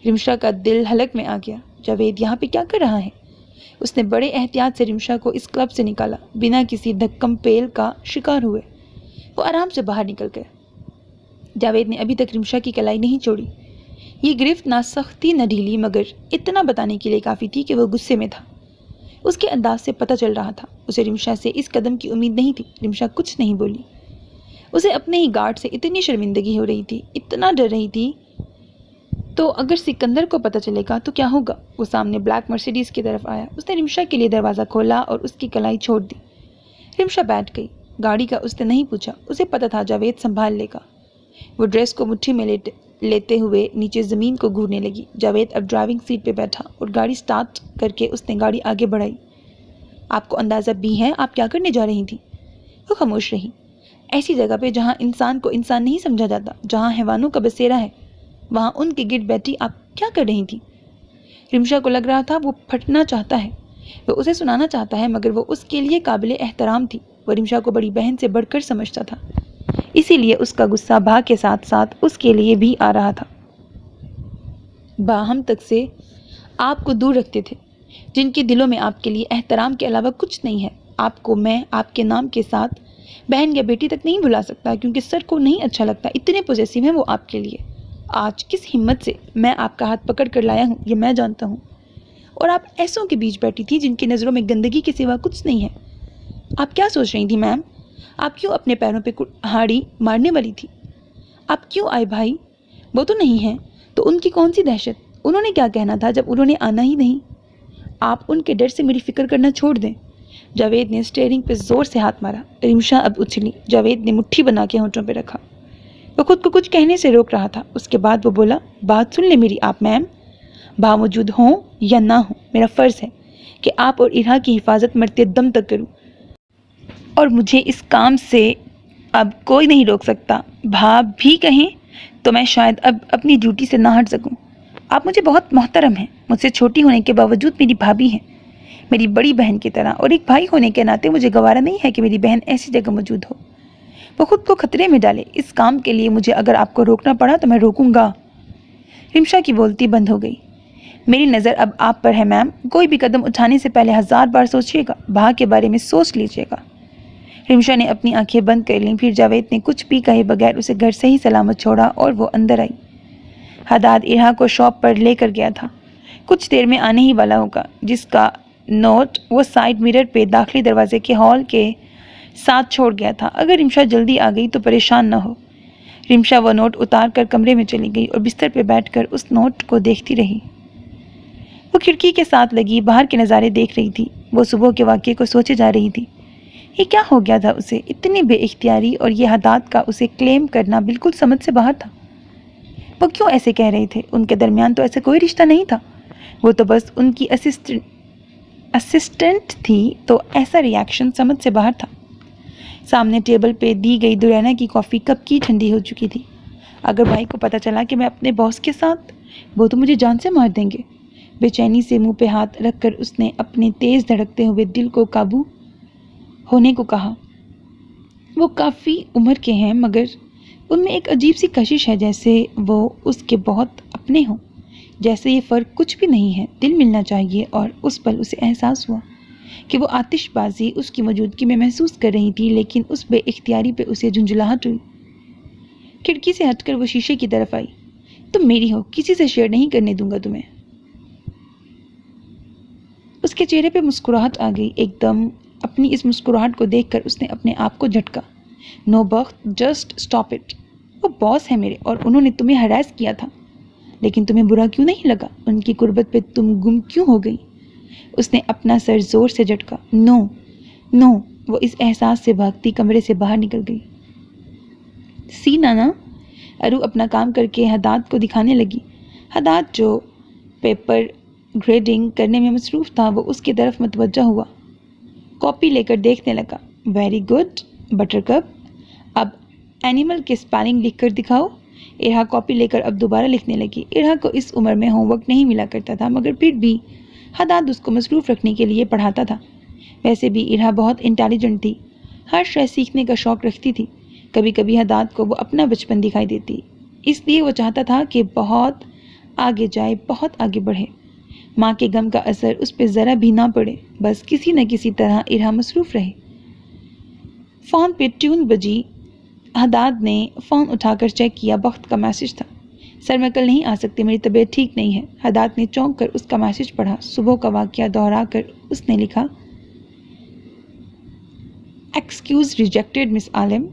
رمشا کا دل حلق میں آ گیا. جاوید یہاں پہ کیا کر رہا ہے؟ اس نے بڑے احتیاط سے رمشا کو اس کلب سے نکالا. بنا کسی دھکم پیل کا شکار ہوئے وہ آرام سے باہر نکل گئے. جاوید نے ابھی تک رمشا کی کلائی نہیں چھوڑی. یہ گرفت نہ سختی نہ ڈھیلی، مگر اتنا بتانے کے لیے کافی تھی کہ وہ غصے میں تھا. اس کے انداز سے پتہ چل رہا تھا اسے رمشا سے اس قدم کی امید نہیں تھی. رمشا کچھ نہیں بولی. اسے اپنے ہی گارڈ سے اتنی شرمندگی ہو رہی تھی، اتنا ڈر رہی تھی. تو اگر سکندر کو پتہ چلے گا تو کیا ہوگا؟ وہ سامنے بلیک مرسیڈیز کی طرف آیا. اس نے رمشا کے لیے دروازہ کھولا اور اس کی کلائی چھوڑ دی. رمشا بیٹھ گئی. گاڑی کا اس نے نہیں پوچھا. اسے پتہ تھا جاوید سنبھال لے گا. وہ ڈریس کو مٹھی میں لیتے ہوئے نیچے زمین کو گھورنے لگی. جاوید اب ڈرائیونگ سیٹ پہ بیٹھا اور گاڑی سٹارٹ کر کے اس نے گاڑی آگے بڑھائی. آپ کو اندازہ بھی ہے آپ کیا کرنے جا رہی تھیں؟ وہ خاموش رہی. ایسی جگہ پہ جہاں انسان کو انسان نہیں سمجھا جاتا، جہاں حیوانوں کا بسیرا ہے، وہاں ان کے گرد بیٹھی آپ کیا کر رہی تھیں؟ رمشا کو لگ رہا تھا وہ پھٹنا چاہتا ہے. وہ اسے سنانا چاہتا ہے، مگر وہ اس کے لیے قابل احترام تھی. وہ رمشا کو بڑی بہن سے بڑھ کر سمجھتا تھا، اسی لیے اس کا غصہ بھا کے ساتھ ساتھ اس کے لیے بھی آ رہا تھا. باہم تک سے آپ کو دور رکھتے تھے، جن کے دلوں میں آپ کے لیے احترام کے علاوہ کچھ نہیں ہے. آپ کو میں آپ کے نام کے ساتھ بہن یا بیٹی تک نہیں بلا سکتا، کیونکہ سر کو نہیں اچھا لگتا. اتنے پوزیسو ہیں وہ آپ کے لیے. آج کس ہمت سے میں آپ کا ہاتھ پکڑ کر لایا ہوں یہ میں جانتا ہوں. اور آپ ایسوں کے بیچ بیٹھی تھی جن کی نظروں میں گندگی کے سوا کچھ نہیں ہے. آپ کیا سوچ رہی تھی میم؟ آپ کیوں اپنے پیروں پہ کہاڑی مارنے والی تھی؟ آپ کیوں آئے بھائی؟ وہ تو نہیں ہیں تو ان کی کون سی دہشت؟ انہوں نے کیا کہنا تھا جب انہوں نے آنا ہی نہیں؟ آپ ان کے ڈر سے میری فکر کرنا چھوڑ دیں. جاوید نے اسٹیئرنگ پہ زور سے ہاتھ مارا. رمشا اب اچھلی. جاوید نے مٹھی بنا کے ہونٹوں پہ رکھا. وہ خود کو کچھ کہنے سے روک رہا تھا. اس کے بعد وہ بولا، بات سن لے میری آپ میم. باموجود ہوں یا نہ ہوں، میرا فرض ہے کہ آپ اور ارہا کی حفاظت مرتے دم تک کروں، اور مجھے اس کام سے اب کوئی نہیں روک سکتا. بھا بھی کہیں تو میں شاید اب اپنی ڈیوٹی سے نہ ہٹ سکوں. آپ مجھے بہت محترم ہیں، مجھ سے چھوٹی ہونے کے باوجود میری بھابھی ہیں، میری بڑی بہن کی طرح، اور ایک بھائی ہونے کے ناطے مجھے گوارا نہیں ہے کہ میری بہن ایسی جگہ موجود ہو. وہ خود کو خطرے میں ڈالے. اس کام کے لیے مجھے اگر آپ کو روکنا پڑا تو میں روکوں گا. رمشا کی بولتی بند ہو گئی. میری نظر اب آپ پر ہے میم. کوئی بھی قدم اٹھانے سے پہلے 1000 بار سوچیے گا. بھا کے بارے میں سوچ لیجیے گا. رمشا نے اپنی آنکھیں بند کر لیں. پھر جاوید نے کچھ بھی کہے بغیر اسے گھر سے ہی سلامت چھوڑا اور وہ اندر آئی. حداد ارہا کو شاپ پر لے کر گیا تھا. کچھ دیر میں آنے ہی والا ہوگا، جس کا نوٹ وہ سائڈ میرر پہ داخلی دروازے کے ہال کے ساتھ چھوڑ گیا تھا. اگر رمشا جلدی آ گئی تو پریشان نہ ہو. رمشا وہ نوٹ اتار کر کمرے میں چلی گئی اور بستر پہ بیٹھ کر اس نوٹ کو دیکھتی رہی. وہ کھڑکی کے ساتھ لگی باہر کے نظارے دیکھ رہی تھی. وہ صبح کے واقعے کو سوچے جا رہی تھی. یہ کیا ہو گیا تھا اسے؟ اتنی بے اختیاری، اور یہ حداد کا اسے کلیم کرنا بالکل سمجھ سے باہر تھا. وہ کیوں ایسے کہہ رہے تھے؟ ان کے درمیان تو ایسا کوئی رشتہ نہیں تھا. وہ تو بس ان کی اسسٹنٹ تھی، تو ایسا ری ایکشن سمجھ سے باہر تھا. سامنے ٹیبل پہ دی گئی دورینا کی کافی کب کی ٹھنڈی ہو چکی تھی. اگر بھائی کو پتہ چلا کہ میں اپنے باس کے ساتھ، وہ تو مجھے جان سے مار دیں گے. بے چینی سے منہ پہ ہاتھ رکھ کر اس نے اپنے تیز دھڑکتے ہوئے دل کو قابو ہونے کو کہا. وہ کافی عمر کے ہیں، مگر ان میں ایک عجیب سی کشش ہے، جیسے وہ اس کے بہت اپنے ہوں، جیسے یہ فرق کچھ بھی نہیں ہے. دل ملنا چاہیے. اور اس پل اسے احساس ہوا کہ وہ آتش بازی اس کی موجودگی میں محسوس کر رہی تھی، لیکن اس بے اختیاری پہ اسے جھنجھلاہٹ ہوئی. کھڑکی سے ہٹ کر وہ شیشے کی طرف آئی. تم میری ہو، کسی سے شیئر نہیں کرنے دوں گا تمہیں. اس کے چہرے پہ مسکراہٹ آ گئی. ایک دم اپنی اس مسکراہٹ کو دیکھ کر اس نے اپنے آپ کو جھٹکا. نو بخت، جسٹ اسٹاپ اٹ. وہ باس ہے میرے، اور انہوں نے تمہیں ہراس کیا تھا، لیکن تمہیں برا کیوں نہیں لگا؟ ان کی قربت پہ تم گم کیوں ہو گئی؟ اس نے اپنا سر زور سے جھٹکا. نو نو. وہ اس احساس سے بھاگتی کمرے سے باہر نکل گئی. سی نانا. ارو اپنا کام کر کے حداد کو دکھانے لگی. حداد جو پیپر گریڈنگ کرنے میں مصروف تھا، وہ اس کی طرف متوجہ ہوا. کاپی لے کر دیکھنے لگا. Very good butter cup. اب اینیمل کے اسپیلنگ لکھ کر دکھاؤ. ارہا کاپی لے کر اب دوبارہ لکھنے لگی. ارہا کو اس عمر میں ہوم ورک نہیں ملا کرتا تھا، مگر پھر بھی حداد اس کو مصروف رکھنے کے لیے پڑھاتا تھا. ویسے بھی ارہا بہت انٹیلیجنٹ تھی. ہر شے سیکھنے کا شوق رکھتی تھی. کبھی کبھی حداد کو وہ اپنا بچپن دکھائی دیتی. اس لیے وہ چاہتا تھا کہ بہت آگے جائے, بہت آگے بڑھے. ماں کے غم کا اثر اس پہ ذرا بھی نہ پڑے, بس کسی نہ کسی طرح ارہا مصروف رہے. فون پہ ٹیون بجی. حداد نے فون اٹھا کر چیک کیا. وقت کا میسج تھا. سر میں کل نہیں آ سکتی, میری طبیعت ٹھیک نہیں ہے. حداد نے چونک کر اس کا میسج پڑھا. صبح کا واقعہ دہرا کر اس نے لکھا, ایکسکیوز ریجیکٹڈ مس عالم,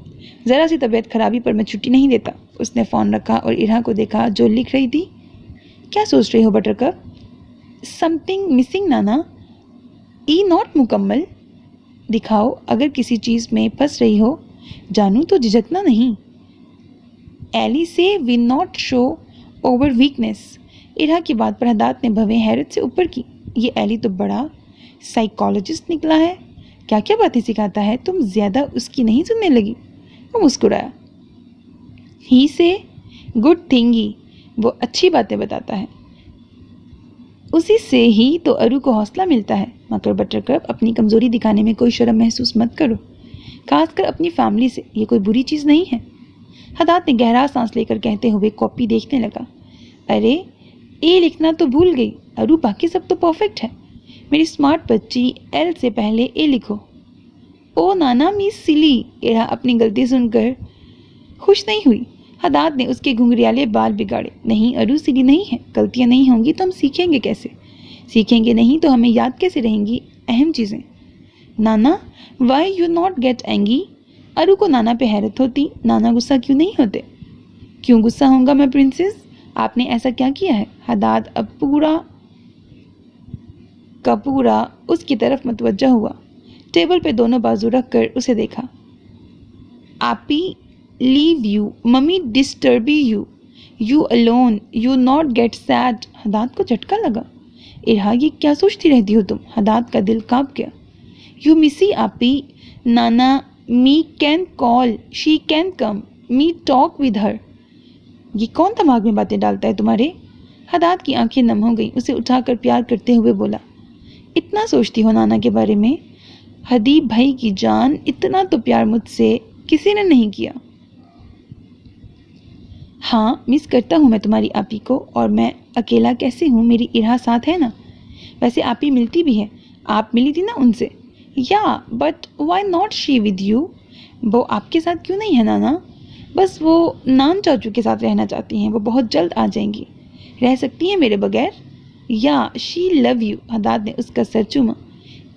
ذرا سی طبیعت خرابی پر میں چھٹی نہیں دیتا. اس نے فون رکھا اور ارہا کو دیکھا جو لکھ رہی تھی. کیا سوچ رہی ہو butter cup? Something missing نانا. ای ناٹ مکمل. دکھاؤ اگر کسی چیز میں پھنس رہی ہو. جانو تو جھجکنا نہیں. ایلی سے وی ناٹ شو اوور ویکنیس. ارہا کی بات پر حداد نے بھویں حیرت سے اوپر کی. یہ ایلی تو بڑا سائیکالوجسٹ نکلا ہے. کیا کیا باتیں سکھاتا ہے, تم زیادہ اس کی نہیں سننے لگی؟ وہ مسکرایا. ہی سے گڈ تھنگی, وہ اچھی باتیں بتاتا ہے. اسی سے ہی تو ارو کو حوصلہ ملتا ہے. مگر بٹر کپ اپنی کمزوری دکھانے میں کوئی شرم محسوس مت کرو, خاص کر اپنی فیملی سے. یہ کوئی بری چیز نہیں ہے. حداد نے گہرا سانس لے کر کہتے ہوئے کاپی دیکھنے لگا. ارے اے لکھنا تو بھول گئی ارو, باقی سب تو پرفیکٹ ہے. میری اسمارٹ بچی, ایل سے پہلے اے لکھو. او نانا میس سلی. ارہا اپنی غلطی سن کر خوش نہیں ہوئی. حداد نے اس کے گھنگریالے بال بگاڑے. نہیں ارو, سلی نہیں ہے. غلطیاں نہیں ہوں گی تو ہم سیکھیں گے کیسے؟ سیکھیں گے نہیں تو ہمیں یاد کیسے رہیں گی اہم چیزیں؟ نانا وائی یو ناٹ گیٹ اینگی. ارو کو نانا پہ حیرت ہوتی. نانا غصہ کیوں نہیں ہوتے؟ کیوں غصہ ہوں گا میں پرنسس, آپ نے ایسا کیا کیا ہے؟ حداد اب پورا کا پورا اس کی طرف متوجہ ہوا. ٹیبل پہ دونوں بازو رکھ کر اسے دیکھا. آپی leave you, mummy disturb you, you alone, you not get sad. حداد کو جھٹکا لگا. ارہا یہ کیا سوچتی رہتی ہو تم؟ حداد کا دل کانپ گیا. یو مسی آپی, نانا me can call, she can come, me talk with her. یہ کون دماغ میں باتیں ڈالتا ہے تمہارے؟ حداد کی آنکھیں نم ہو گئی. اسے اٹھا کر پیار کرتے ہوئے بولا, اتنا سوچتی ہو نانا کے بارے میں؟ حدیب بھائی کی جان, اتنا تو پیار مجھ سے کسی نے نہیں کیا. ہاں مس کرتا ہوں میں تمہاری آپی کو, اور میں اکیلا کیسے ہوں, میری ارہا ساتھ ہے نا. ویسے آپی ملتی بھی ہے, آپ ملی تھی نا ان سے؟ یا but why not she with you. وہ آپ کے ساتھ کیوں نہیں ہے نانا؟ بس وہ نان چاچو کے ساتھ رہنا چاہتی ہیں, وہ بہت جلد آ جائیں گی. رہ سکتی ہیں میرے بغیر؟ یا شی لو یو. حداد نے اس کا سر چوما.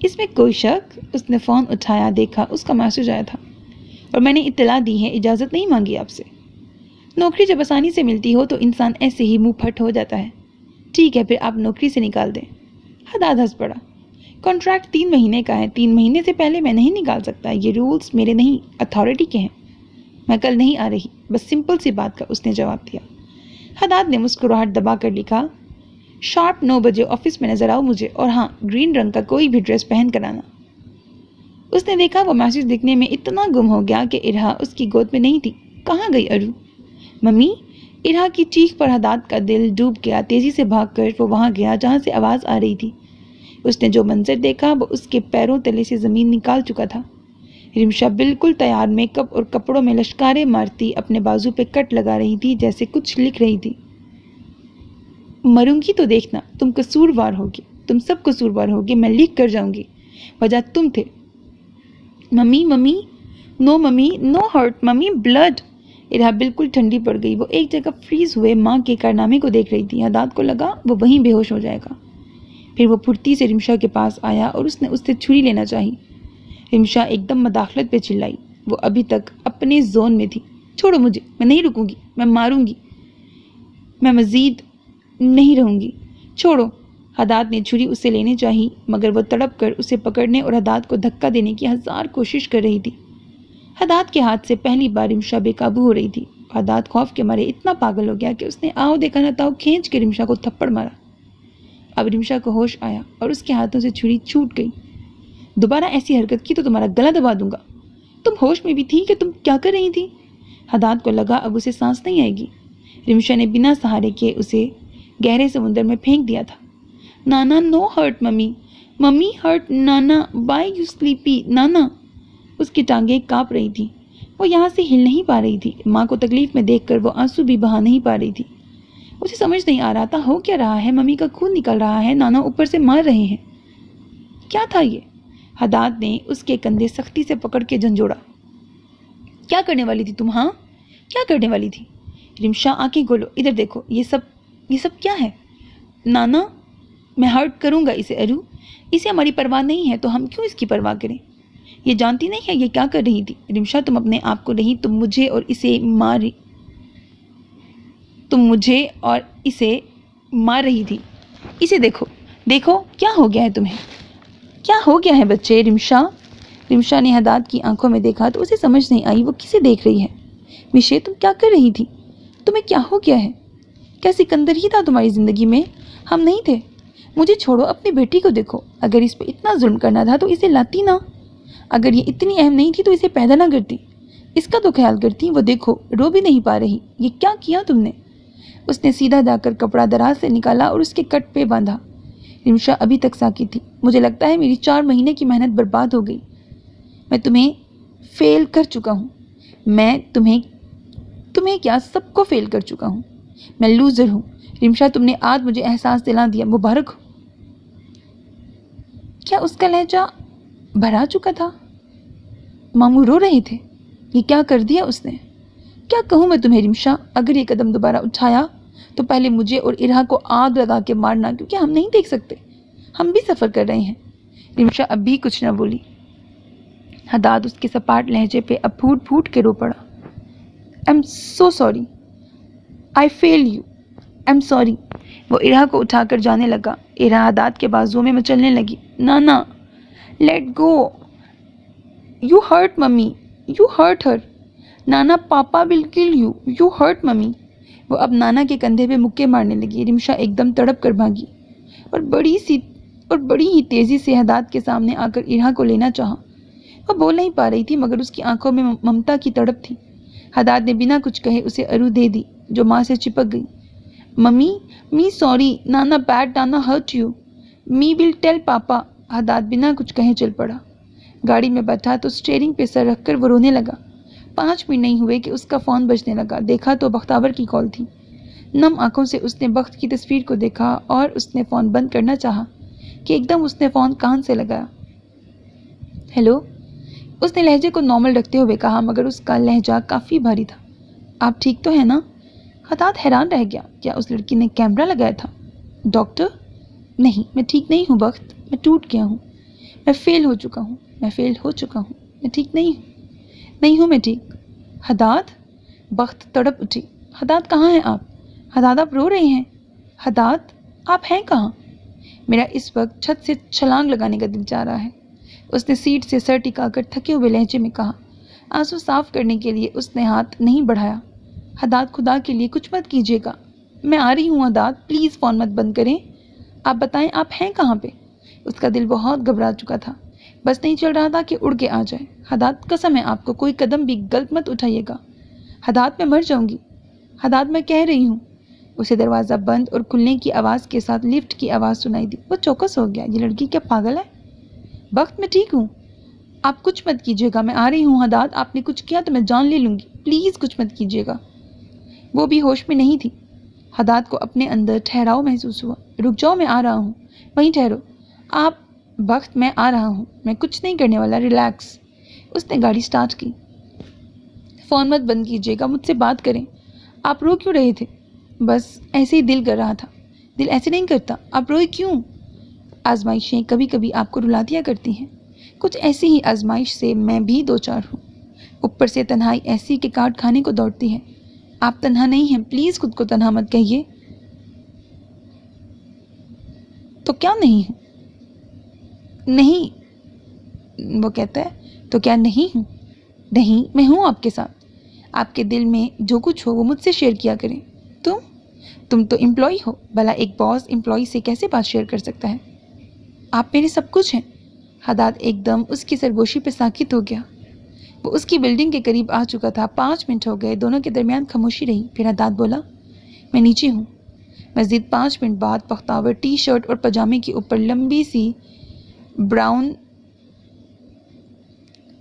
اس میں کوئی شک؟ اس نے فون اٹھایا, دیکھا اس کا میسج آیا تھا. اور میں نے اطلاع دی ہے, اجازت نہیں مانگی آپ سے. نوکری جب آسانی سے ملتی ہو تو انسان ایسے ہی منہ پھٹ ہو جاتا ہے. ٹھیک ہے پھر آپ نوکری سے نکال دیں. حداد ہنس پڑا. کانٹریکٹ 3 مہینے کا ہے, 3 مہینے سے پہلے میں نہیں نکال سکتا. یہ رولز میرے نہیں, اتھارٹی کے ہیں. میں کل نہیں آ رہی, بس سمپل سی بات کا اس نے جواب دیا. حداد نے مسکراہٹ دبا کر لکھا, شارپ 9 بجے آفس میں نظر آؤ مجھے, اور ہاں گرین رنگ کا کوئی بھی ڈریس پہن کر آنا. اس نے دیکھا وہ میسج لکھنے میں اتنا گم ہو گیا کہ ارہا اس کی گود میں نہیں تھی. کہاں گئی ارو؟ ممی. ارہا کی چیخ پر حداد کا دل ڈوب گیا. تیزی سے بھاگ کر وہ وہاں گیا جہاں سے آواز آ رہی تھی. اس نے جو منظر دیکھا وہ اس کے پیروں تلے سے زمین نکال چکا تھا. رمشا بالکل تیار میک اپ اور کپڑوں میں لشکاریں مارتی اپنے بازو پہ کٹ لگا رہی تھی, جیسے کچھ لکھ رہی تھی. مروں گی تو دیکھنا, تم قصوروار ہوگی, تم سب قصوروار ہوگی, میں لکھ کر جاؤں گی, وجہ تم تھے. ممی ممی, نو ممی, نو ہرٹ ممی, بلڈ. ارہا بالکل ٹھنڈی پڑ گئی. وہ ایک جگہ فریز ہوئے ماں کے کارنامے کو دیکھ رہی تھی. حداد کو لگا وہ وہیں بے ہوش ہو جائے گا. پھر وہ پھرتی سے رمشا کے پاس آیا اور اس نے اس سے چھری لینا چاہی. رمشا ایک دم مداخلت پہ چلائی. وہ ابھی تک اپنے زون میں تھی. چھوڑو مجھے, میں نہیں رکوں گی, میں ماروں گی, میں مزید نہیں رہوں گی, چھوڑو. حداد نے چھری اس سے لینے چاہی, مگر وہ تڑپ کر اسے پکڑنے اور حداد کو دھکا دینے کی 1000 کوشش کر رہی تھی. حداد کے ہاتھ سے پہلی بار رمشا بے قابو ہو رہی تھی. حداد خوف کے مارے اتنا پاگل ہو گیا کہ اس نے آؤ دیکھا نہ تاؤ کھینچ کے رمشا کو تھپڑ مارا. اب رمشا کو ہوش آیا اور اس کے ہاتھوں سے چھری چھوٹ گئی. دوبارہ ایسی حرکت کی تو تمہارا گلا دبا دوں گا. تم ہوش میں بھی تھی کہ تم کیا کر رہی تھی؟ حداد کو لگا اب اسے سانس نہیں آئے گی. رمشا نے بنا سہارے کے اسے گہرے سمندر میں پھینک دیا تھا. نانا نو ہرٹ ممی, ممی ہرٹ نانا, وائی یو سلیپی نانا. اس کی ٹانگیں کانپ رہی تھیں، وہ یہاں سے ہل نہیں پا رہی تھی۔ ماں کو تکلیف میں دیکھ کر وہ آنسو بھی بہا نہیں پا رہی تھی۔ اسے سمجھ نہیں آ رہا تھا ہو کیا رہا ہے۔ ممی کا خون نکل رہا ہے، نانا اوپر سے مار رہے ہیں، کیا تھا یہ؟ حداد نے اس کے کندھے سختی سے پکڑ کے جھنجھوڑا۔ کیا کرنے والی تھی تم؟ ہاں کیا کرنے والی تھی؟ رمشا آنکھیں کھولو، ادھر دیکھو، یہ سب کیا ہے؟ نانا میں ہرٹ کروں گا اسے ارو، اسے ہماری پرواہ نہیں ہے تو ہم کیوں اس کی پرواہ کریں؟ یہ جانتی نہیں ہے یہ کیا کر رہی تھی؟ رمشا تم اپنے آپ کو نہیں، تم مجھے اور اسے مار رہی تھی۔ اسے دیکھو کیا ہو گیا ہے تمہیں، کیا ہو گیا ہے بچے؟ رمشا نے حداد کی آنکھوں میں دیکھا تو اسے سمجھ نہیں آئی وہ کسے دیکھ رہی ہے۔ مشے تم کیا کر رہی تھی؟ تمہیں کیا ہو گیا ہے؟ کیا سکندر ہی تھا تمہاری زندگی میں؟ ہم نہیں تھے۔ مجھے چھوڑو، اپنی بیٹی کو دیکھو، اگر اس پہ اتنا ظلم کرنا تھا تو اسے لاتی نہ، اگر یہ اتنی اہم نہیں تھی تو اسے پیدا نہ کرتی، اس کا تو خیال کرتی۔ وہ دیکھو رو بھی نہیں پا رہی، یہ کیا کیا تم نے؟ اس نے سیدھا جا کر کپڑا دراز سے نکالا اور اس کے کٹ پہ باندھا۔ رمشا ابھی تک ساکت تھی۔ مجھے لگتا ہے میری 4 مہینے کی محنت برباد ہو گئی، میں تمہیں فیل کر چکا ہوں، میں تمہیں کیا سب کو فیل کر چکا ہوں، میں لوزر ہوں۔ رمشا تم نے آج مجھے احساس دلا دیا، مبارک ہو۔ کیا اس کا لہجہ بھرا چکا تھا؟ ماموں رو رہے تھے، یہ کیا کر دیا اس نے؟ کیا کہوں میں تمہیں رمشا، اگر یہ قدم دوبارہ اٹھایا تو پہلے مجھے اور ارہا کو آگ لگا کے مارنا، کیونکہ ہم نہیں دیکھ سکتے، ہم بھی سفر کر رہے ہیں۔ رمشا اب بھی کچھ نہ بولی۔ حداد اس کے سپاٹ لہجے پہ اب پھوٹ پھوٹ کے رو پڑا۔ I'm so sorry. I failed you. I'm sorry. وہ ارہا کو اٹھا کر جانے لگا۔ ارہا حداد کے بازو میں مچلنے لگی۔ نانا let go. You hurt mummy. You hurt her. نانا پاپا will kill you. You hurt mummy. وہ اب نانا کے کندھے پہ مکے مارنے لگی۔ رمشا ایک دم تڑپ کر بھاگی اور بڑی ہی تیزی سے حداد کے سامنے آ کر ارہا کو لینا چاہا۔ وہ بول نہیں پا رہی تھی مگر اس کی آنکھوں میں ممتا کی تڑپ تھی۔ حداد نے بنا کچھ کہے اسے ارو دے دی جو ماں سے چپک گئی۔ ممی می سوری، نانا بیڈ، نانا hurt you, me will tell papa. حداد بنا کچھ کہے چل پڑا۔ گاڑی میں بیٹھا تو اسٹیئرنگ پہ سر رکھ کر وہ رونے لگا۔ 5 منٹ نہیں ہوئے کہ اس کا فون بجنے لگا۔ دیکھا تو بختاور کی کال تھی۔ نم آنکھوں سے اس نے بخت کی تصویر کو دیکھا اور اس نے فون بند کرنا چاہا کہ ایک دم اس نے فون کان سے لگایا۔ ہیلو، اس نے لہجے کو نارمل رکھتے ہوئے کہا مگر اس کا لہجہ کافی بھاری تھا۔ آپ ٹھیک تو ہیں نا؟ حداد حیران رہ گیا، کیا اس لڑکی نے کیمرہ لگایا تھا؟ ڈاکٹر؟ نہیں، میں ٹھیک نہیں ہوں بخت، میں ٹوٹ گیا ہوں، میں فیل ہو چکا ہوں، میں ٹھیک نہیں ہوں میں ٹھیک۔ حداد؟ بخت تڑپ اٹھی۔ حداد کہاں ہیں آپ؟ حداد آپ رو رہے ہیں؟ حداد آپ ہیں کہاں؟ میرا اس وقت چھت سے چھلانگ لگانے کا دل چاہ رہا ہے، اس نے سیٹ سے سر ٹکا کر تھکے ہوئے لہجے میں کہا۔ آنسو صاف کرنے کے لیے اس نے ہاتھ نہیں بڑھایا۔ حداد خدا کے لیے کچھ مت کیجیے گا، میں آ رہی ہوں حداد، پلیز فون مت بند کریں، آپ بتائیں آپ ہیں کہاں پہ؟ اس کا دل بہت گھبرا چکا تھا، بس نہیں چل رہا تھا کہ اڑ کے آ جائے۔ حداد قسم ہے آپ کو، کوئی قدم بھی غلط مت اٹھائیے گا۔ حداد میں مر جاؤں گی، حداد میں کہہ رہی ہوں۔ اسے دروازہ بند اور کھلنے کی آواز کے ساتھ لفٹ کی آواز سنائی دی۔ وہ چوکس ہو گیا، یہ لڑکی کیا پاگل ہے؟ وقت میں ٹھیک ہوں، آپ کچھ مت کیجیے گا، میں آ رہی ہوں حداد، آپ نے کچھ کیا تو میں جان لے لوں گی، پلیز کچھ مت کیجیے گا۔ وہ بھی ہوش میں نہیں تھی۔ حداد کو اپنے اندر ٹھہراؤ محسوس ہوا۔ رک جاؤ، میں آ رہا ہوں، وہیں ٹھہرو آپ۔ وقت میں آ رہا ہوں، میں کچھ نہیں کرنے والا، ریلیکس۔ اس نے گاڑی سٹارٹ کی۔ فون مت بند کیجیے گا، مجھ سے بات کریں۔ آپ رو کیوں رہے تھے؟ بس ایسے ہی دل کر رہا تھا۔ دل ایسے نہیں کرتا، آپ روئے کیوں؟ آزمائشیں کبھی کبھی آپ کو رلا دیا کرتی ہیں، کچھ ایسی ہی آزمائش سے میں بھی 2-4 ہوں۔ اوپر سے تنہائی ایسی کہ کاٹ کھانے کو دوڑتی ہے۔ آپ تنہا نہیں ہیں، پلیز خود کو تنہا مت کہیے۔ تو کیا نہیں ہوں؟ نہیں، وہ کہتا ہے تو کیا نہیں ہوں؟ نہیں، میں ہوں آپ کے ساتھ۔ آپ کے دل میں جو کچھ ہو وہ مجھ سے شیئر کیا کریں۔ تم تو امپلائی ہو، بھلا ایک باس امپلائی سے کیسے بات شیئر کر سکتا ہے؟ آپ میرے سب کچھ ہیں۔ حداد ایک دم اس کی سرگوشی پہ ساکت ہو گیا۔ وہ اس کی بلڈنگ کے قریب آ چکا تھا۔ 5 منٹ ہو گئے، دونوں کے درمیان خاموشی رہی۔ پھر حداد بولا، میں نیچے ہوں۔ مزید 5 منٹ بعد بختاور ٹی شرٹ اور پاجامے کے اوپر لمبی سی brown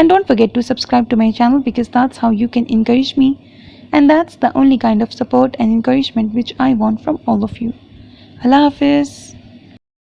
And don't forget to subscribe to my channel because that's how you can encourage me, and that's the only kind of support and encouragement which I want from all of you. Allah Hafiz.